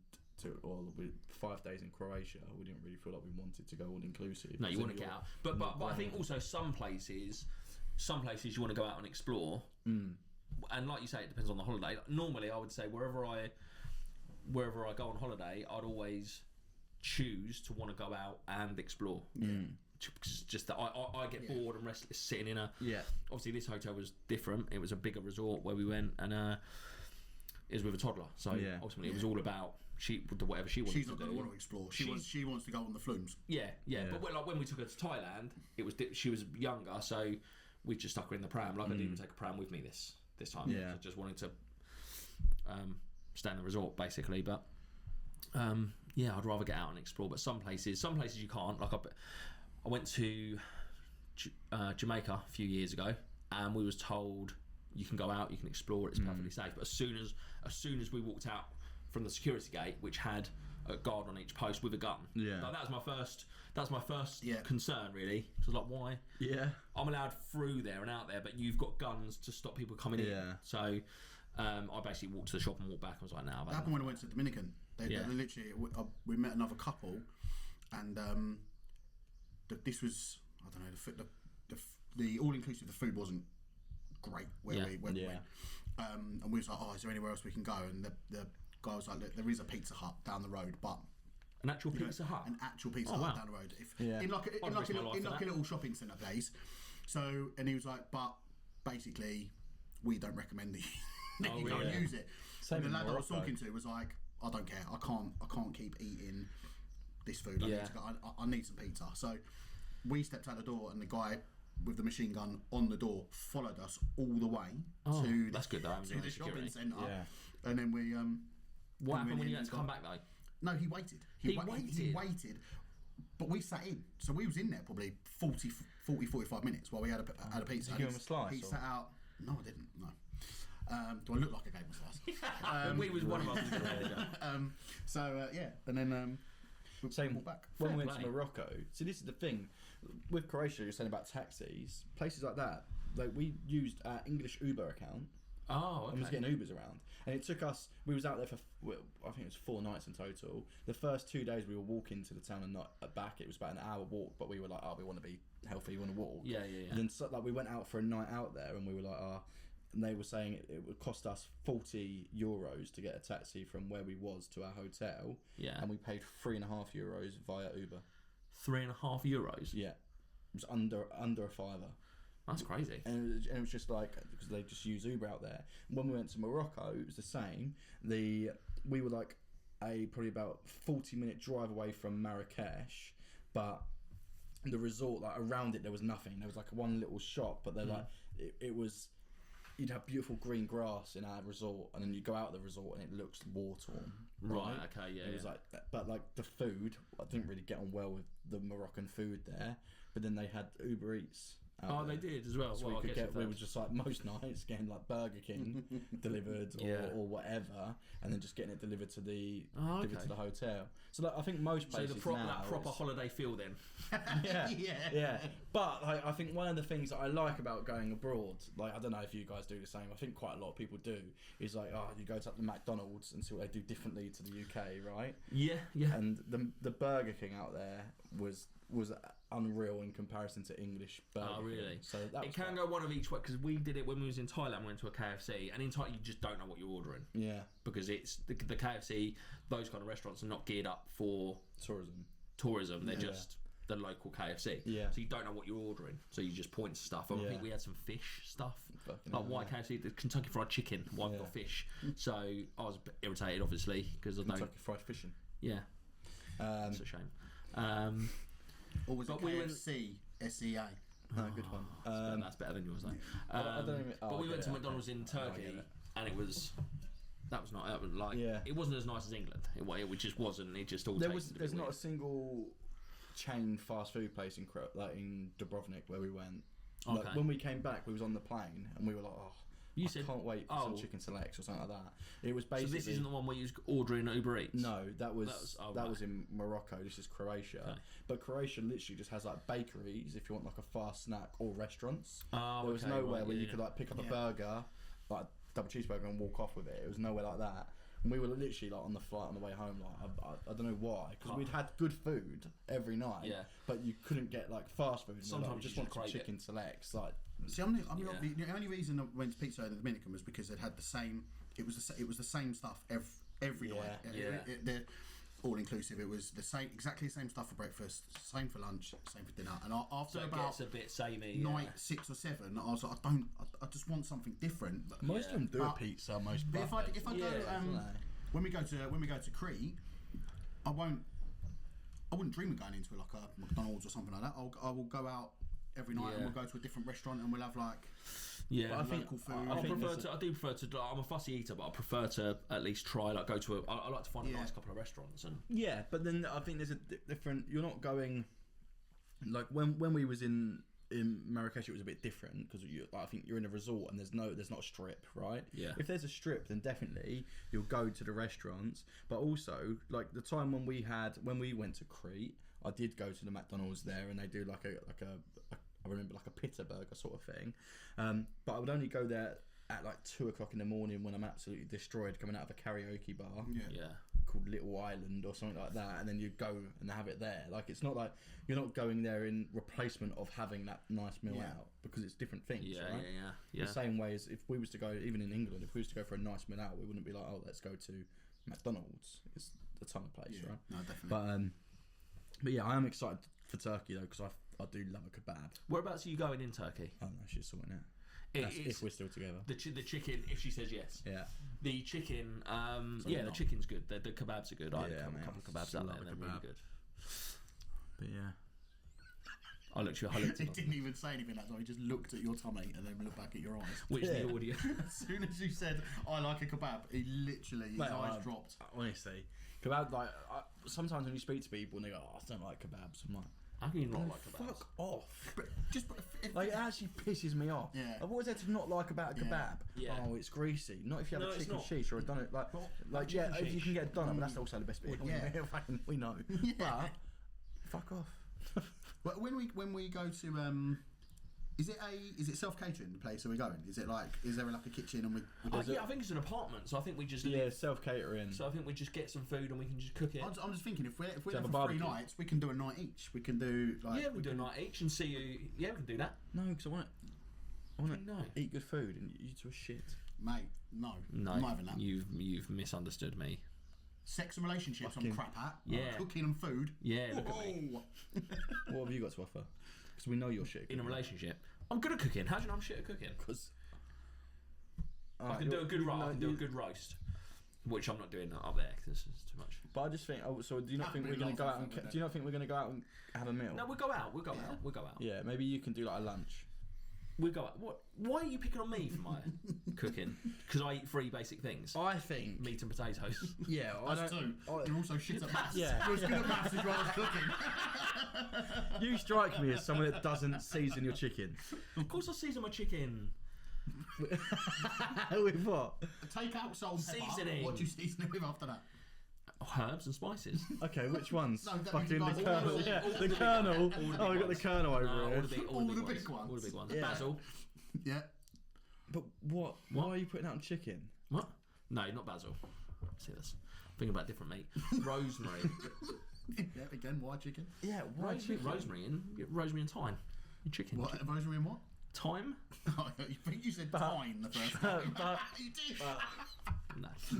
or 5 days in Croatia, we didn't really feel like we wanted to go all inclusive. No, you want to get out. But I think also some places you want to go out and explore. And like you say, it depends on the holiday. Normally, I would say wherever I go on holiday, I'd always choose to want to go out and explore. Just that I get bored and restless sitting in a... Yeah. Obviously, this hotel was different. It was a bigger resort where we went, and it was with a toddler. So ultimately, it was all about whatever she wanted to do. She's not going to want to explore. She wants to go on the flumes. Yeah. But like when we took her to Thailand, she was younger, so we just stuck her in the pram. Like I didn't even take a pram with me this time. Yeah. I just wanted to stay in the resort basically, but I'd rather get out and explore. But some places you can't. Like I went to Jamaica a few years ago, and we was told you can go out, you can explore, it's perfectly safe. But as soon as we walked out from the security gate, which had a guard on each post with a gun, like, that was my first concern really. So I was like, why? Yeah, I'm allowed through there and out there, but you've got guns to stop people coming in. So I basically walked to the shop and walked back. I was like, "Now." That happened when I went to the Dominican. They literally, we met another couple, and this was, I don't know, the all-inclusive. The food wasn't great where we went. And we was like, "Oh, is there anywhere else we can go?" And the guy was like, "Look, there is a Pizza Hut down the road, but." An actual Pizza Hut? An actual Pizza Hut down the road. In like a little shopping centre place. So, and he was like, but basically, we don't recommend that you go and use it. And the lad I was talking to was like, I don't care. I can't keep eating this food. I need some pizza. So we stepped out the door, and the guy with the machine gun on the door followed us all the way to that's good though, to the shopping centre. And then we what happened when you had to come back though? No, he waited. He waited, but we sat in. So we was in there probably 40, 45 minutes while we had a pizza. Did you give him a slice? He sat out. No, I didn't. No. Do I look like I gave him a slice? We was one of us. And then same back. When we went to Morocco. See, this is the thing with Croatia. You're saying about taxis, places like that. Like we used our English Uber account. Oh, okay. And was getting Ubers around, and it took us. We was out there for I think it was 4 nights in total. The first 2 days we were walking to the town and not back. It was about an hour walk, but we were like, we want to be healthy, we want to walk. Yeah. And then we went out for a night out there, and we were like, and they were saying it would cost us €40 to get a taxi from where we was to our hotel. Yeah. And we paid €3.5 via Uber. €3.5. Yeah. It was under a fiver. That's crazy. And it was just like, because they just use Uber out there. When we went to Morocco, it was the same. We were like probably about 40-minute drive away from Marrakesh, but the resort, like around it, there was nothing. There was like one little shop, but they're like, it was, you'd have beautiful green grass in our resort, and then you go out of the resort and it looks war-torn. Right, okay, yeah. It was like, but like the food, I didn't really get on well with the Moroccan food there, but then they had Uber Eats. They did as well. So we were just like most nights getting like Burger King delivered or whatever, and then just getting it delivered to the hotel. So like, I think most places that proper holiday feel then. yeah. But like, I think one of the things that I like about going abroad, like I don't know if you guys do the same. I think quite a lot of people do. Is like, you go to the McDonald's and see what they do differently to the UK, right? Yeah. And the Burger King out there was unreal in comparison to English Burger King. Really? So that it can go one of each way, because we did it when we was in Thailand. We went to a KFC, and in Thailand you just don't know what you're ordering. Yeah. Because it's the KFC, those kind of restaurants are not geared up for tourism. They're just the local KFC. Yeah. So you don't know what you're ordering. So you just point to stuff. I think we had some fish stuff. Why KFC? The Kentucky Fried Chicken. Why we got fish? So I was a bit irritated, obviously, because I don't. Kentucky Fried Fishing. Yeah. It's a shame. Or was it KFC SEA? No, good one. That's better than yours, though. I don't even, but we went to McDonald's in Turkey, and it was That was not. That was like. Yeah. It wasn't as nice as England. It just wasn't. It just all. There's not a single chain fast food place in in Dubrovnik where we went. Like, Okay. when we came back, we was on the plane and we were like, I said, can't wait for some chicken selects or something like that. It was So basically. this isn't the one where you was ordering Uber Eats. No, that was right. in Morocco. This is Croatia, Okay. but Croatia literally just has like bakeries if you want like a fast snack or restaurants. Oh, There was okay, nowhere right, where yeah, you yeah. could like pick up a Yeah. burger, like a double cheeseburger, and walk off with it. It was nowhere like that. And we were literally like on the flight on the way home. Like I don't know why, because we'd had good food every night. Yeah. But you couldn't get like fast food. And we're Sometimes like, we you just just want some crave it. chicken selects. Like See, the only reason I went to Pizza Hut in the Dominican was because it had the same. It was the same stuff every night. Yeah. They're all inclusive. It was exactly the same stuff for breakfast, same for lunch, same for dinner. And after So it about gets a bit samey. night 6 or 7, I was like, I just want something different. But most of them do a But- pizza. Most. But if I Yeah, go don't they? when we go to Crete, I wouldn't dream of going into like a McDonald's or something like that. I will go out every night and Yeah. we'll go to a different restaurant and we'll have like Yeah. But I think- local food. I do prefer to. I'm a fussy eater, but I prefer to at least try. Like go to. I like to find a Yeah. nice couple of restaurants and. Yeah, but then I think there's a different. You're not going like when we was in Marrakesh, it was a bit different because I think you're in a resort and there's not a strip, right? Yeah. If there's a strip, then definitely you'll go to the restaurants. But also, like the time when we went to Crete, I did go to the McDonald's there, and they do like a I remember like a pita burger sort of thing. But I would only go there at like 2 o'clock in the morning when I'm absolutely destroyed coming out of a karaoke bar Yeah. called Little Island or something like that, and then you go and have it there. Like it's not like you're not going there in replacement of having that nice meal Yeah. out because it's different things. Yeah, right? yeah. The same way as if we was to go, even in England, if we was to go for a nice meal out, we wouldn't be like, oh, let's go to McDonald's. It's the ton of place, Yeah, right? no, definitely. But yeah, I am excited for Turkey though because I do love a kebab. Whereabouts are you going in Turkey? Oh no, she's sorting it. That's It's if we're still together. the chicken. If she says yes. Yeah. The chicken, Something the not. chicken's good. The kebabs are good. I had Yeah, a mate, couple of I kebabs out there, love and a they're really kebab. good. But yeah. I looked at He didn't even say anything that time. He just looked at your tummy and then looked back at your eyes. which Yeah. the audio. As soon as you said, "I like a kebab," he literally his Mate, eyes dropped. Honestly, kebab like sometimes when you speak to people and they go, "Oh, I don't like kebabs," I'm like, How can you not "Oh, like kebabs? fuck off." But if, Like it actually pisses me off. Yeah. I've always had to not like about a Yeah. kebab. Yeah. Oh, it's greasy. Not if you have No, a it's chicken not. sheesh or a donut. Like yeah, chicken if you sheesh. can get a donut, but that's also the best bit. Yeah. We know. Yeah. But fuck off. But when we go to is it self catering the place? Are we going? Is there like a kitchen and we I think it's an apartment, so I think we just Yeah, self catering. So I think we just get some food and we can just cook it. I'm just thinking if we're have there a for 3 barbecue. nights, we can do a night each. We can do like Yeah, we can do a night each and see you. Yeah, we can do that. No, because I want to No. eat good food and you two are shit. Mate, no, No, I'm not having that. you've misunderstood me. Sex and relationships, Fucking- I'm crap at. Yeah. Cooking and food. Yeah, look at me. Whoa. What have you got to offer? Because we know you're shit. In a relationship, I'm good at cooking. How do you know I'm shit at cooking? Because I can do a good roast. I can do a good roast, which I'm not doing up there because this is too much. But I just think. Oh, so do you not That'd think be we're going to go lots out of and? fun, wouldn't Do you not think we're going to go out and have a meal? No, we'll go out. We'll go out. We'll go out. Yeah, maybe you can do like a lunch. We'll go out. What? Why are you picking on me for my cooking? Because I eat 3 basic things: I think. meat and potatoes. Yeah, Us too. You're also shit at maths. Yeah. You're as good at maths as you are at cooking. You strike me as someone that doesn't season your chicken. Of course, I season my chicken. With what? Take out salt and pepper. Seasoning. What do you season it with after that? Herbs and spices. Okay, which ones? No, that Fucking means the you guys kernel. all- Yeah, all the the big kernel. ones. All the Oh, we big got the ones. kernel over No, here. all the big All the ones. big ones. All the big ones. Yeah. Basil. Yeah. But what? Why are you putting that on chicken? What? No, not basil. See this. Thinking about different meat. Rosemary. Yeah, again, why chicken? Yeah, why chicken? Rosemary and thyme. In chicken. What? Rosemary and what? Thyme? I think you said thyme the first time. You did.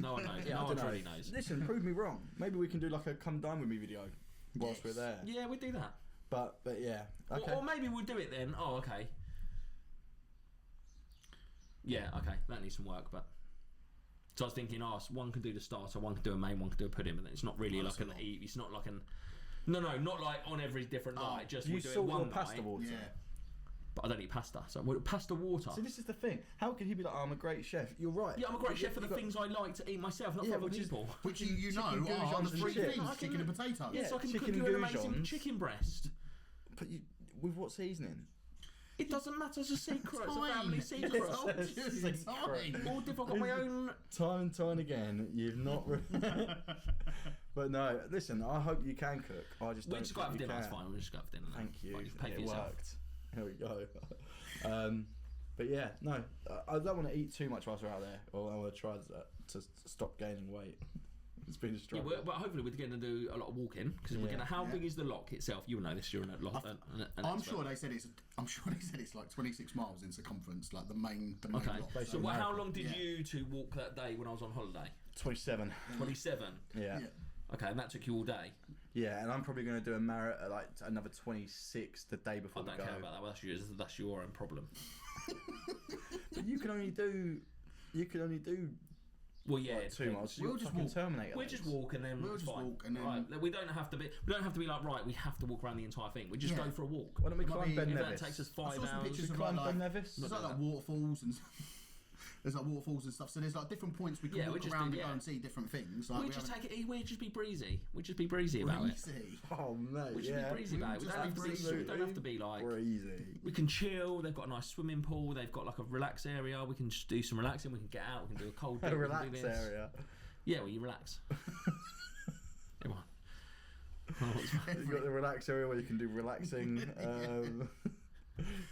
No one knows. Yeah, no I one don't know. really knows. Listen, prove me wrong. Maybe we can do like a come dine with me video whilst we're there. Yeah, we do that. But yeah. Okay. Or maybe we'll do it then. Oh, okay. Yeah, okay. That needs some work, but. So I was thinking, one can do the starter, one can do a main, one can do a pudding, but then it's not really like an eat. It's not like an. No, not like on every different night. Just do you we'll do it salt one your pasta night. water? Yeah. but I don't eat pasta. So pasta water. So this is the thing. How can he be like, oh, I'm a great chef? You're right. Yeah, I'm a great chef for the things I like to eat myself, not for other people. Which you know chicken are goujons the three and shit. things: chicken and potatoes. Yes, I can chicken cook you an amazing goujons. chicken breast. But with what seasoning? It doesn't matter. It's a secret. It's a Fine. family secret. It's all just Secret. fine. All different. I've got my own. Time and time again, you've not. But no, listen. I hope you can cook. I just We don't just go out for think you dinner. That's can. fine. We'll just go out for dinner. Thank you. Fine, just pay for It yourself. worked. Here we go. But yeah, no, I don't want to eat too much whilst we're out there, or I want to try to stop gaining weight. It's been a Yeah, struggle. but hopefully we're going to do a lot of walking because we're Yeah. going to. How big is the lock itself? You will know this. You're an I'm sure they said it's like 26 miles in circumference, like the main Okay. block. So how long did Yeah. you two walk that day when I was on holiday? 27. 27. Yeah. Yeah. Okay, and that took you all day. Yeah, and I'm probably going to do a marathon, like another 26 the day I before we don't go. care about that. Well, that's your own problem. But you can only do. Well, yeah, Like it's 2 miles. We'll You're just fucking walk. Terminator. We'll just walk and then We'll it's just fine. walk and then- Right, we don't have to be like right. We have to walk around the entire thing. We just Yeah. go for a walk. Why don't we It might climb be- Ben If Nevis? that takes us I 5 saw some hours. pictures of climb like, Ben Nevis? there's like waterfalls and there's like waterfalls and stuff. So there's like different points we can Yeah, we walk just around do- and go yeah. and see different things. Like We just take it. We'd just be breezy. We'd just be breezy about it. breezy. Oh mate, We just yeah. be breezy about it. We Just don't have to be. absolutely We don't have to be like. Breezy. We can chill. They've got a nice swimming pool. They've got like a relax area. We can just do some relaxing. We can get out. We can do a cold dip. A we can relax do this. area. Yeah, well, you relax. Come on. You've got the relax area where you can do relaxing.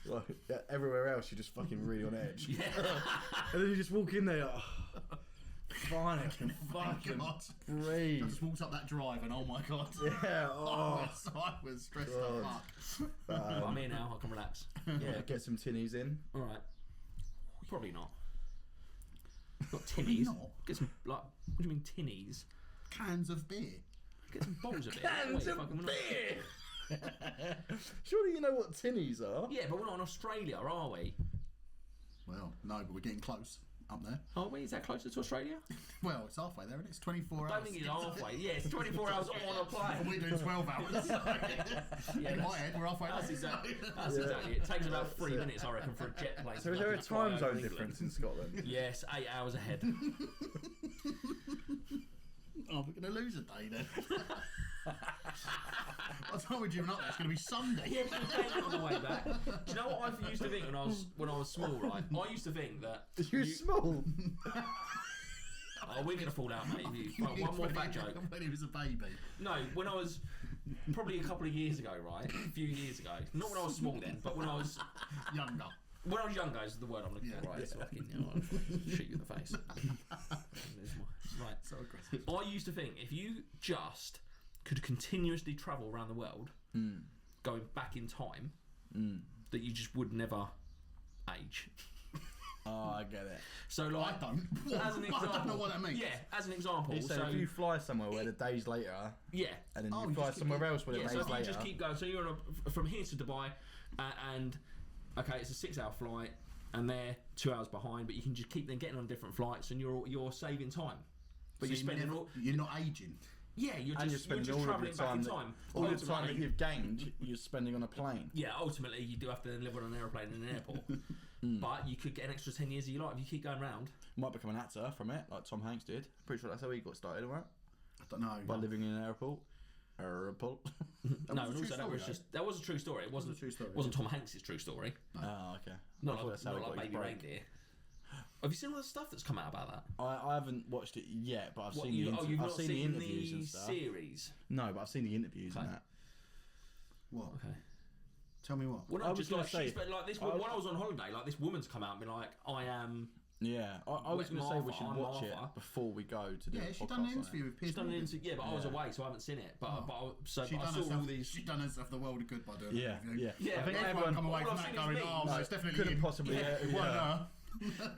Like, yeah, everywhere else you're just fucking really on edge. Yeah. And then you just walk in there. Oh, fine, I can fucking God. breathe. I just walked up that drive and oh my god. Yeah. Oh, Oh. so I was stressed God. out. But I'm here now. I can relax. Yeah. Get some tinnies in. All right. Probably not. Not Probably tinnies. not. Get some like. What do you mean tinnies? Cans of beer. Get some bowls of beer. Cans Wait, of fucking- we're not- beer. Surely you know what tinnies are. Yeah, but we're not in Australia, are we? Well, no, but we're getting close up there. Are we? Is that closer to Australia? Well, it's halfway there and it's 24 I hours. don't think it's halfway. Yeah, it's 24 hours on a And plane. we're doing 12 hours. Yeah, In that's- my head, we're halfway That's there. exactly. That's exactly. It takes about 3 minutes, I reckon, for a jet plane. So to is there a fucking fly time over zone England. difference in Scotland? Yes, 8 hours ahead. Oh, we're going to lose a day then. By the time we're due up there, it's going to be Sunday. Yeah, but we're paying it on the way back. Do you know what I used to think when I was small, right? I used to think that You're small. oh, we're gonna fall out, mate. Right, one more fat joke. When he was a baby. No, when I was probably a couple of years ago, right? A few years ago. Not when I was small then, but when I was Younger. younger is the word I'm looking for, right? It's fucking, I'll shoot you in the face. Right. So aggressive. I used to think if you just could continuously travel around the world, going back in time, that you just would never age. Oh, I get it. So I like, don't. as an example, I don't know what that means. Yeah, as an example. So So if you fly somewhere where the days later, yeah. and then Oh, you you fly just keep somewhere going. else where the Yeah, so days if you later. just keep going, so you're from here to Dubai, and okay, it's a 6-hour flight, and they're 2 hours behind, but you can just keep them getting on different flights, and you're saving time. But So you're spending all. you're not aging. Yeah, you're and you're just spending all of travelling your back time, in time. all the time that Ultimately- you've gained, you're spending on a plane. Yeah, ultimately you do have to then live on an aeroplane in an airport. But you could get an extra 10 years of your life if you keep going round. Might become an actor from it, like Tom Hanks did. Pretty sure that's how he got started, right? I don't know. By living in an airport. Airport. No, was and a true also that story, was though. just that was a true story. It wasn't a true story. Wasn't Tom Hanks' true story. Oh, okay. I Not thought like, that's how not he like got his Baby break. Reindeer. Have you seen all the stuff that's come out about that? I haven't watched it yet, but I've What, seen you, the you've I've not seen the interviews the and stuff. series? No, but I've seen the interviews and Okay. that. What? Okay. Tell me what. Well, I no, was just gonna like, say- she's, but like this. When I was on holiday, like this woman's come out and been like, "I am." Yeah, I was going to say we Martha, should I'm watch it Martha. before we go to do Yeah, a she podcast done an on it. interview with Piers She's done an Morgan. interview, yeah, but I was Yeah. away, so I haven't seen it. But I She saw done all herself. these. She done herself the world of good by doing Yeah, that interview. yeah. Yeah, I think but Everyone come away all from I've that seen is going, memes. oh, no, it's definitely Couldn't him. possibly. Yeah, Yeah, It wasn't her.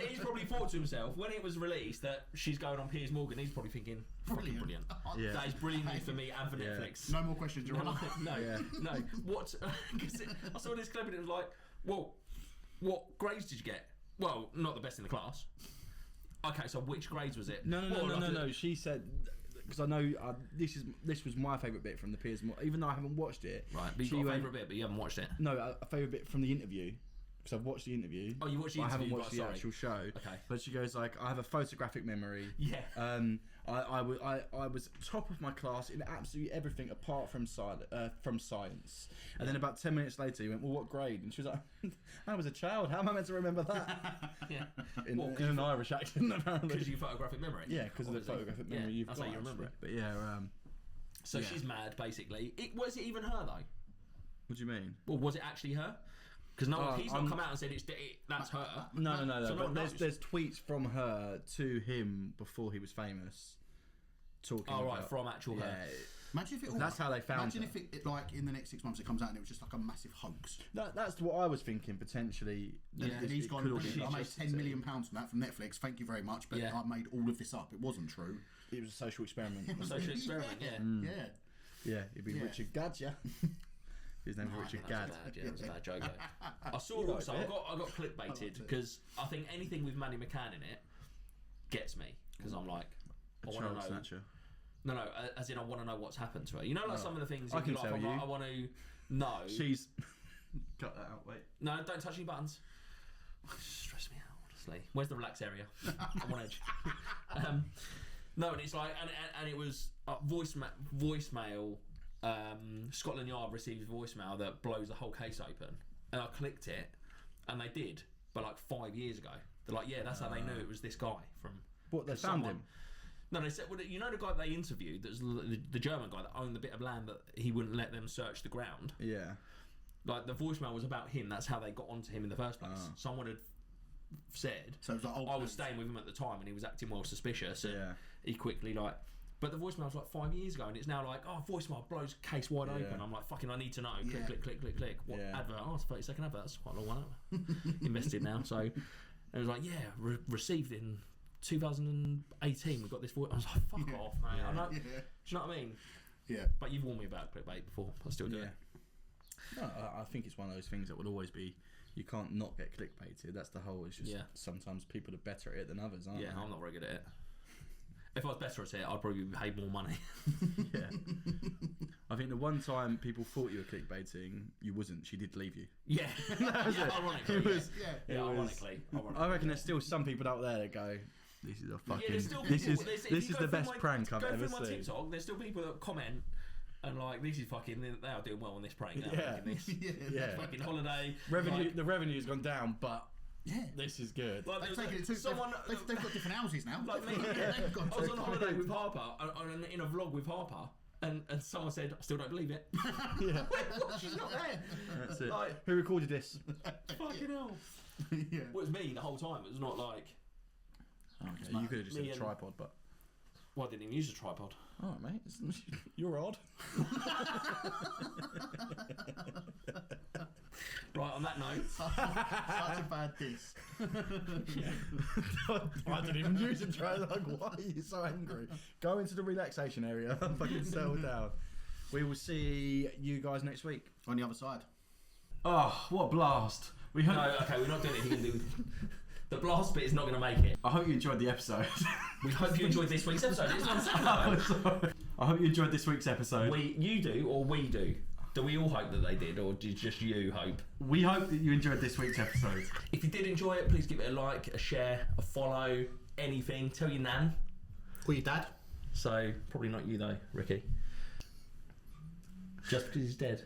He's probably thought to himself when it was released that she's going on Piers Morgan. He's probably thinking, "Fucking brilliant! Yeah. That is brilliant news for me and for Yeah. Netflix." No more questions, you're No, on. no, Yeah. no. What? Because I saw this clip and it was like, well, what grades did you get? Well, not the best in the class. Okay, so which grades was it? No. Well, like No. She said, because I know this was my favourite bit from the Piers Morgan, even though I haven't watched it. Right, but she you've got a went- favourite bit, but you haven't watched it. No, a favourite bit from the interview. because I've watched the interview. Oh, you watched the but I haven't interview, watched the right, actual show. Okay. But she goes like, I have a photographic memory. Yeah. I was top of my class in absolutely everything apart from science. And then about 10 minutes later, he went, well, what grade? And she was like, I was a child. How am I meant to remember that? Yeah. In an Irish accent, apparently. Because of your photographic memory. Yeah, because of the photographic memory you've that's got. how you remember it. But yeah. So she's mad, basically. Was it even her, though? What do you mean? Or was it actually her? Because he's not come out and said that's her. No. So But knows. there's tweets from her to him before he was famous, talking. Oh, right, about, from actual her. Imagine if it all, That's how they found Imagine her. if it like in the next 6 months it comes out and it was just like a massive hoax. That's what I was thinking potentially. And he's gone, could have I made been. £10 million from that from Netflix, thank you very much, but Yeah. I made all of this up. It wasn't true. It was a social experiment. Social experiment, yeah. Yeah. It'd be Yeah. Richard Gadd, yeah. His name's Richard Gadd. It was a bad joke. Though. I saw also. I got clickbaited because I think anything with Maddie McCann in it gets me because I'm like, I want to know. Snatcher. No, as in I want to know what's happened to her. You know, like some of the things. I can like, tell I'm you. Like, I want to know. She's. Cut that out. Wait. No, don't touch any buttons. Stress me out, honestly. Where's the relax area? I'm on edge. No, and it's like, and it was voicemail. Scotland Yard receives voicemail that blows the whole case open, and I clicked it, and they did, but like 5 years ago. They're like, yeah, that's how they knew it was this guy from. What, they found him? No, they said, well, you know the guy they interviewed, that's the German guy that owned the bit of land that he wouldn't let them search the ground. Yeah. Like the voicemail was about him. That's how they got onto him in the first place. Someone had said, So it was like, I was staying with him at the time, and he was acting well suspicious. And Yeah. he quickly but the voicemail was like 5 years ago, and it's now like, oh, voicemail blows case wide open. I'm like, fucking, I need to know. Yeah. Click. What Yeah. advert? Oh, it's a 30-second advert. That's quite a long one. Invested now, so it was like, yeah, received in 2018. We got this voice. I was like, fuck off, mate. I'm like, do you know what I mean? Yeah. But you've warned me about clickbait before. I still do it. No, I think it's one of those things that will always be. You can't not get clickbaited. That's the whole. It's just sometimes people are better at it than others, aren't they? Yeah, I'm not very good at it. If I was better at it, I'd probably be paid more money. Yeah. I think the one time people thought you were clickbaiting, you wasn't. She did leave you. Yeah, ironically. It was. Yeah, ironically. I reckon there's still some people out there that go, "This is a fucking. Yeah, there's still this people, is the best prank I've ever Go through my seen." TikTok, there's still people that comment and like, this is fucking. They are doing well on this prank. Yeah. This. Yeah. Fucking holiday. Revenue. Like, the revenue's gone down, but Yeah. this is good. like, They've there was taken it too. someone. They've got different houses now. Like me, They've got I was on different- holiday with Harper and in a vlog with Harper, and someone said, I still don't believe it. Yeah. What? She's not there. That's it. Like, Who recorded this? fucking hell. Yeah. Well, it was me the whole time. It was not like. Okay, you could have just Me said a and- tripod, but. Well, I didn't even use a tripod. All right, mate. You're odd. Right, on that note. Such a bad diss. I didn't even use a tripod. Like, why are you so angry? Go into the relaxation area and fucking settle down. We will see you guys next week. On the other side. Oh, what a blast. We hope, No, okay, we're not doing anything. The blast bit is not going to make it. I hope you enjoyed the episode. We hope you enjoyed this week's episode. It's not Sorry. I hope you enjoyed this week's episode. You do, or we do? Do we all hope that they did, or did just you hope? We hope that you enjoyed this week's episode. If you did enjoy it, please give it a like, a share, a follow, anything. Tell your nan. Or your dad. So, probably not you though, Ricky. Just because he's dead.